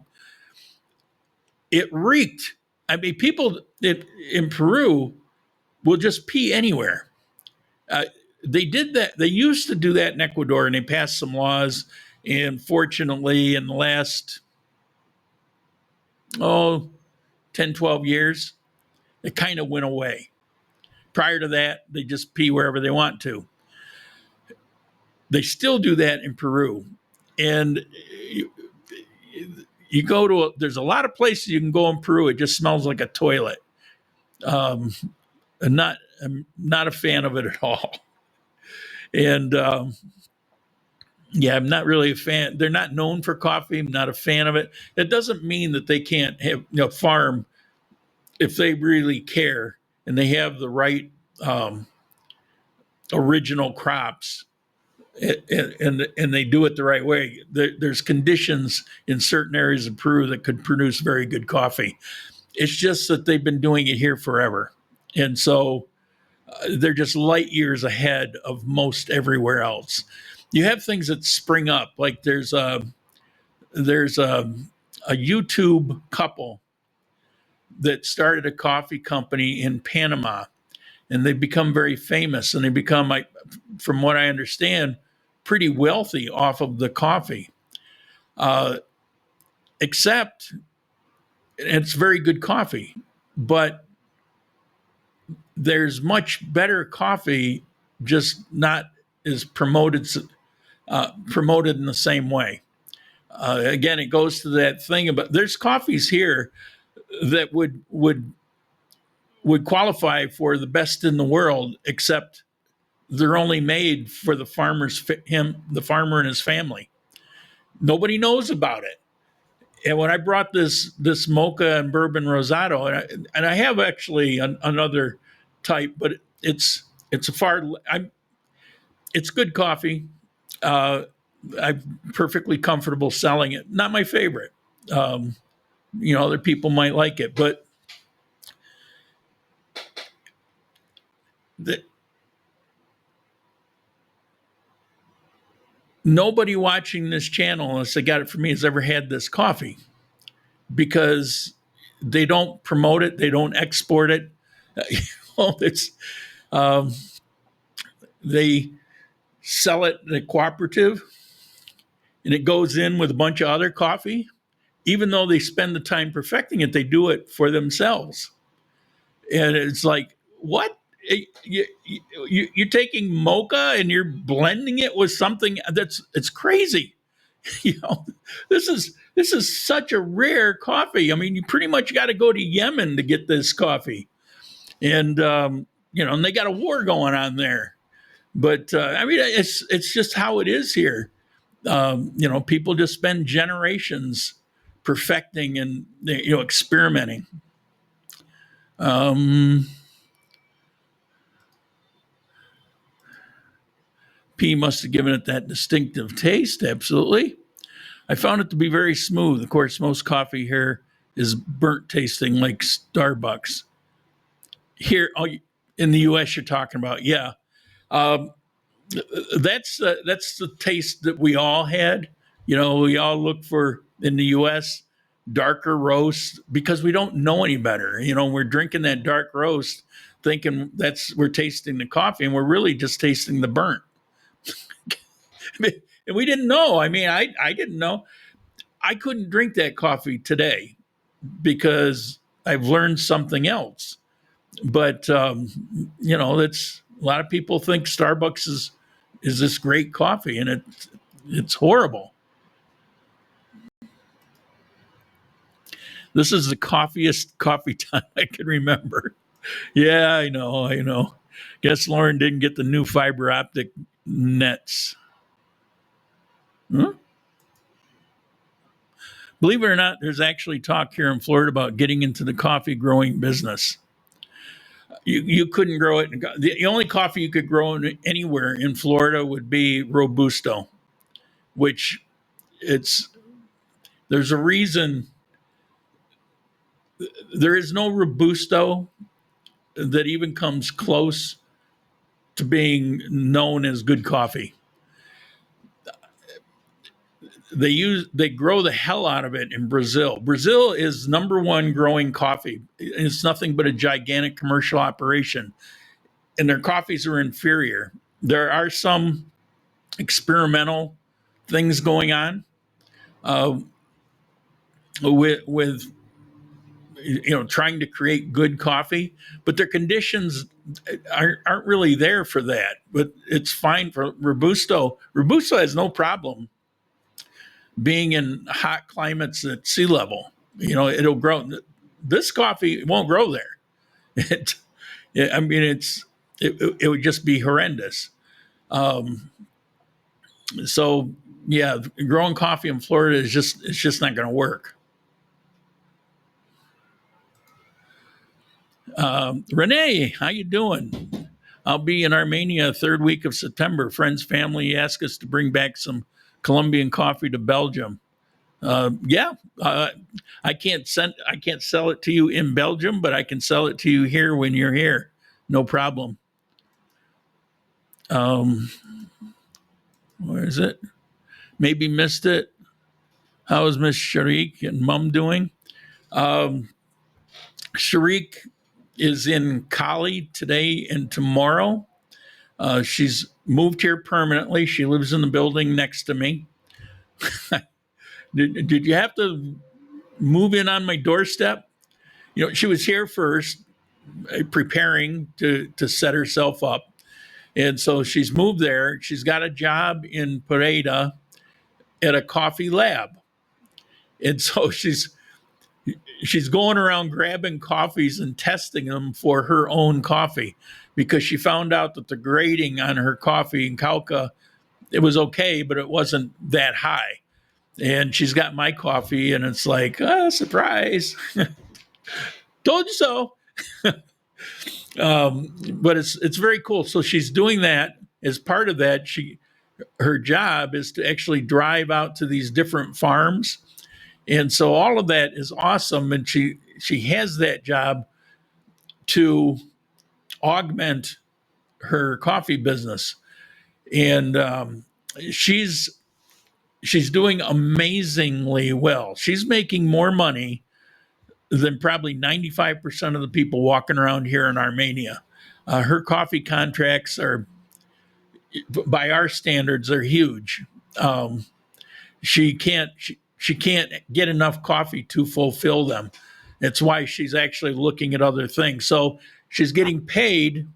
It reeked. I mean, people in Peru will just pee anywhere. They did that. They used to do that in Ecuador, and they passed some laws. And fortunately, in the last, 10, 12 years, it kind of went away. Prior to that, they just pee wherever they want to. They still do that in Peru. And you go to, there's a lot of places you can go in Peru. It just smells like a toilet. I'm not a fan of it at all. And I'm not really a fan. They're not known for coffee. I'm not a fan of it. That doesn't mean that they can't have, farm if they really care and they have the right original crops and they do it the right way. There's conditions in certain areas of Peru that could produce very good coffee. It's just that they've been doing it here forever. And so they're just light years ahead of most everywhere else. You have things that spring up, like there's a YouTube couple that started a coffee company in Panama, and they've become very famous, and they become, from what I understand, pretty wealthy off of the coffee. Except it's very good coffee, but there's much better coffee, just not as promoted in the same way. Again, it goes to that thing about there's coffees here that would qualify for the best in the world, except they're only made for the the farmer and his family. Nobody knows about it. And when I brought this mocha and bourbon rosado, and I have actually another type, but it's good coffee. I'm perfectly comfortable selling it. Not my favorite. Other people might like it, but nobody watching this channel, unless they got it from me, has ever had this coffee, because they don't promote it, they don't export it. It's they sell it in a cooperative, and it goes in with a bunch of other coffee. Even though they spend the time perfecting it, they do it for themselves. And it's like, what? You're taking mocha and you're blending it with something it's crazy. This is such a rare coffee. I mean, you pretty much got to go to Yemen to get this coffee, and and they got a war going on there. But I mean, it's just how it is here. People just spend generations perfecting and experimenting. P must have given it that distinctive taste. Absolutely. I found it to be very smooth. Of course, most coffee here is burnt tasting like Starbucks. Here in the US, you're talking about, yeah. That's the taste that we all had. We all look for, in the US, darker roast, because we don't know any better. We're drinking that dark roast thinking we're tasting the coffee, and we're really just tasting the burnt. And we didn't know. I mean, I didn't know. I couldn't drink that coffee today because I've learned something else. But that's, a lot of people think Starbucks is this great coffee, and it's horrible. This is the coffeeest coffee time I can remember. Yeah, I know. Guess Lauren didn't get the new fiber optic nets. Believe it or not, there's actually talk here in Florida about getting into the coffee growing business. You couldn't grow it. The only coffee you could grow anywhere in Florida would be Robusto, which there's a reason. There is no Robusto that even comes close to being known as good coffee. They grow the hell out of it in Brazil. Brazil is number one growing coffee. It's nothing but a gigantic commercial operation, and their coffees are inferior. There are some experimental things going on with trying to create good coffee, but their conditions aren't really there for that. But it's fine for Robusto. Robusto has no problem being in hot climates at sea level. It'll grow. This coffee won't grow there. It would just be horrendous. So yeah, growing coffee in Florida it's just not going to work. Renee, how you doing? I'll be in Armenia third week of September. Friends, family asked us to bring back some Colombian coffee to Belgium. I can't sell it to you in Belgium, but I can sell it to you here when you're here. No problem. Where is it? Maybe missed it. How is Miss Sharik and Mom doing? Sharik is in Cali today and tomorrow. She's moved here permanently. She lives in the building next to me. Did you have to move in on my doorstep? She was here first, preparing to set herself up. And so she's moved there. She's got a job in Pareda at a coffee lab. And so she's going around grabbing coffees and testing them for her own coffee, because she found out that the grading on her coffee in Calca, it was okay, but it wasn't that high. And she's got my coffee, and it's like, oh, surprise. Told you so. But it's very cool. So she's doing that. As part of that, her job is to actually drive out to these different farms. And so all of that is awesome. And she has that job to augment her coffee business. And she's doing amazingly well. She's making more money than probably 95% of the people walking around here in Armenia. Her coffee contracts are, by our standards, are huge. She can't get enough coffee to fulfill them. That's why she's actually looking at other things. So she's getting paid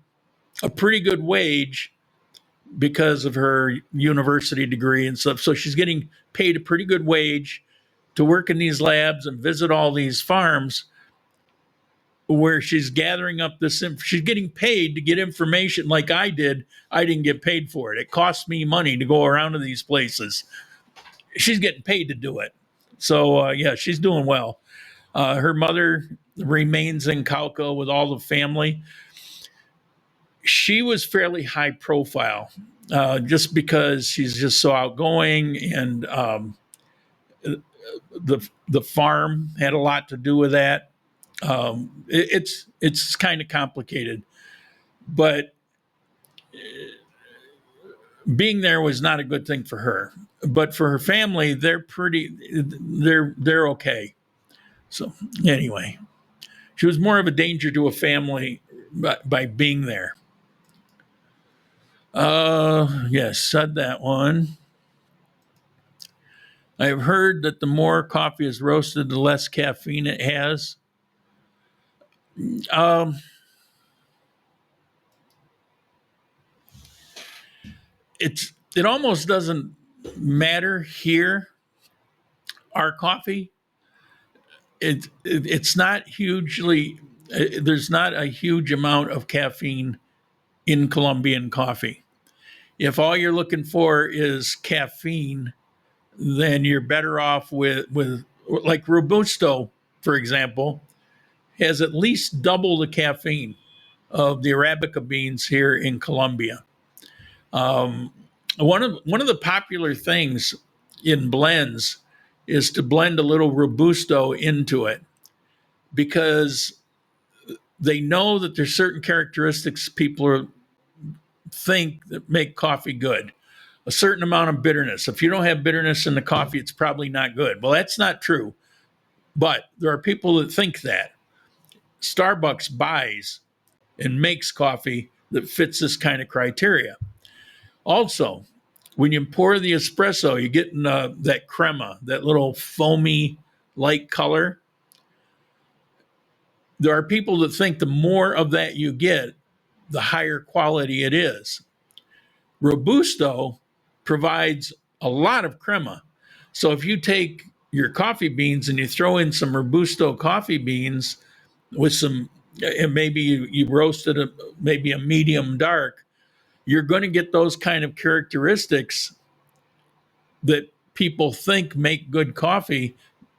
a pretty good wage because of her university degree and stuff. So she's getting paid a pretty good wage to work in these labs and visit all these farms where she's gathering up this. She's getting paid to get information like I did. I didn't get paid for it. It cost me money to go around to these places. She's getting paid to do it. So, yeah, she's doing well. Her mother remains in Calca with all the family. She was fairly high profile just because she's just so outgoing, and the farm had a lot to do with that. It's kind of complicated, but being there was not a good thing for her. But for her family, they're okay. So anyway, she was more of a danger to a family by being there. Yes, said that one. I've heard that the more coffee is roasted, the less caffeine it has. It almost doesn't matter here. Our coffee, it's not hugely. There's not a huge amount of caffeine in Colombian coffee. If all you're looking for is caffeine, then you're better off with like Robusto, for example, has at least double the caffeine of the Arabica beans here in Colombia. One of the popular things in blends is to blend a little Robusto into it, because they know that there's certain characteristics people think that make coffee good. A certain amount of bitterness. If you don't have bitterness in the coffee, it's probably not good. Well, that's not true. But there are people that think that. Starbucks buys and makes coffee that fits this kind of criteria. Also, when you pour the espresso, you get that crema, that little foamy light color. There are people that think the more of that you get, the higher quality it is. Robusto provides a lot of crema. So if you take your coffee beans and you throw in some Robusto coffee beans with some, and maybe you roasted maybe a medium dark, you're going to get those kind of characteristics that people think make good coffee,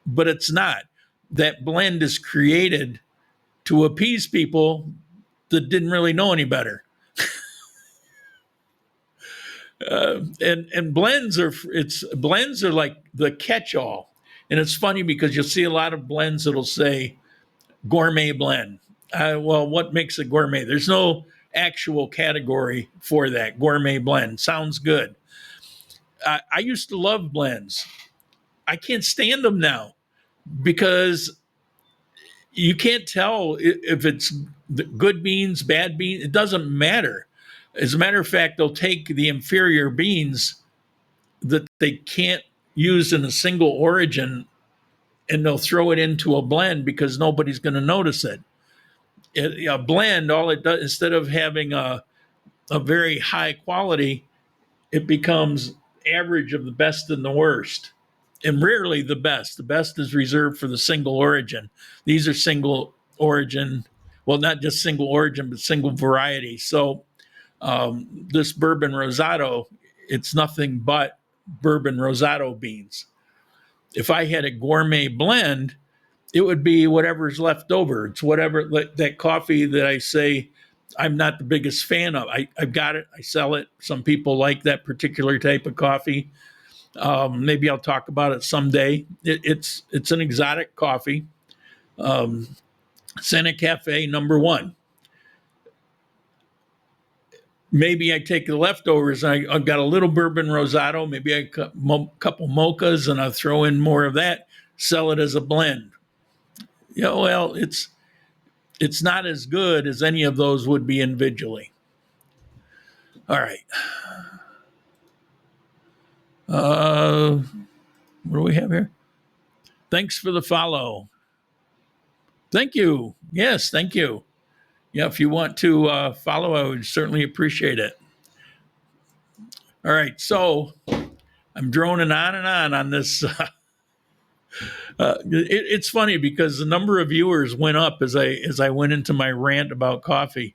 but it's not. That blend is created to appease people that didn't really know any better. And blends are like the catch-all. And it's funny because you'll see a lot of blends that'll say gourmet blend. Well, what makes a gourmet? There's no actual category for that. Gourmet blend sounds good. I used to love blends. I can't stand them now because you can't tell if it's good beans, bad beans. It doesn't matter. As a matter of fact, they'll take the inferior beans that they can't use in a single origin and they'll throw it into a blend because nobody's going to notice it. A blend, all it does, instead of having a very high quality, it becomes average of the best and the worst. and rarely the best. The best is reserved for the single origin. These are single origin, well, not just single origin, but single variety. So this bourbon rosado, it's nothing but bourbon rosado beans. If I had a gourmet blend, it would be whatever's left over. It's whatever that coffee that I say I'm not the biggest fan of. I've got it. I sell it. Some people like that particular type of coffee. Maybe I'll talk about it someday. It's an exotic coffee. Santa Cafe #1. Maybe I take the leftovers. I've got a little bourbon rosado, maybe a couple mochas, and I'll throw in more of that. Sell it as a blend. Well, it's not as good as any of those would be individually. All right. What do we have here? Thanks for the follow. Thank you. Yes, thank you. Yeah, if you want to follow, I would certainly appreciate it. All right, so I'm droning on this. It's funny because the number of viewers went up as I went into my rant about coffee.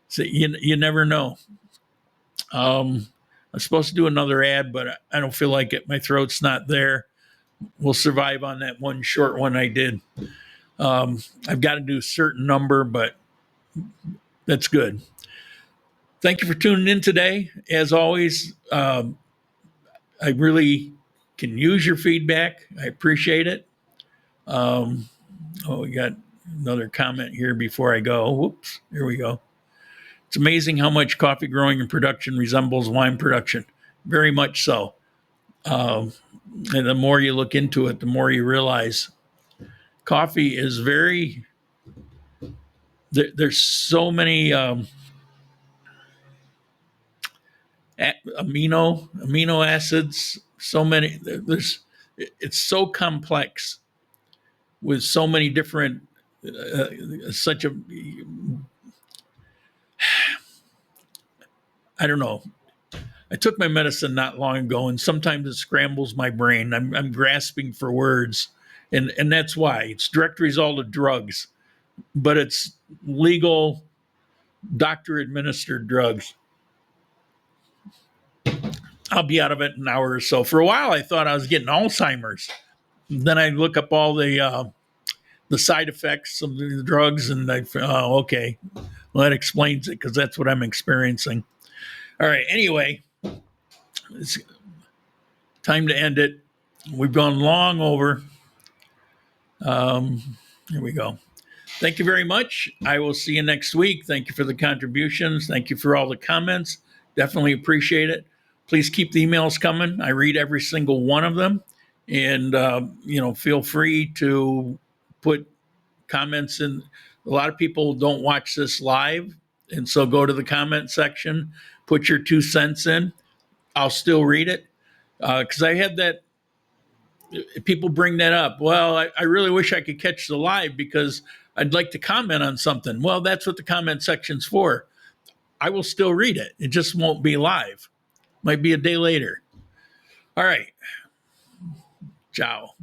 So you never know. I'm supposed to do another ad, but I don't feel like it. My throat's not there. We'll survive on that one short one I did. I've got to do a certain number, but that's good. Thank you for tuning in today. As always, I really can use your feedback. I appreciate it. We got another comment here before I go. Whoops, here we go. It's amazing how much coffee growing and production resembles wine production. Very much so. And the more you look into it, the more you realize coffee is very, there's so many amino acids, so many, it's so complex with so many different, I don't know. I took my medicine not long ago, and sometimes it scrambles my brain. I'm grasping for words, and that's why. It's direct result of drugs, but it's legal, doctor-administered drugs. I'll be out of it in an hour or so. For a while, I thought I was getting Alzheimer's. Then I look up all the side effects of the drugs, and okay. Well, that explains it, because that's what I'm experiencing. All right, anyway, it's time to end it. We've gone long over. Here we go. Thank you very much. I will see you next week. Thank you for the contributions. Thank you for all the comments. Definitely appreciate it. Please keep the emails coming. I read every single one of them. And, feel free to put comments in. A lot of people don't watch this live. And so go to the comment section, put your 2 cents in. I'll still read it. Because I had that, people bring that up. Well, I really wish I could catch the live because I'd like to comment on something. Well, that's what the comment section's for. I will still read it. It just won't be live. Might be a day later. All right. Ciao.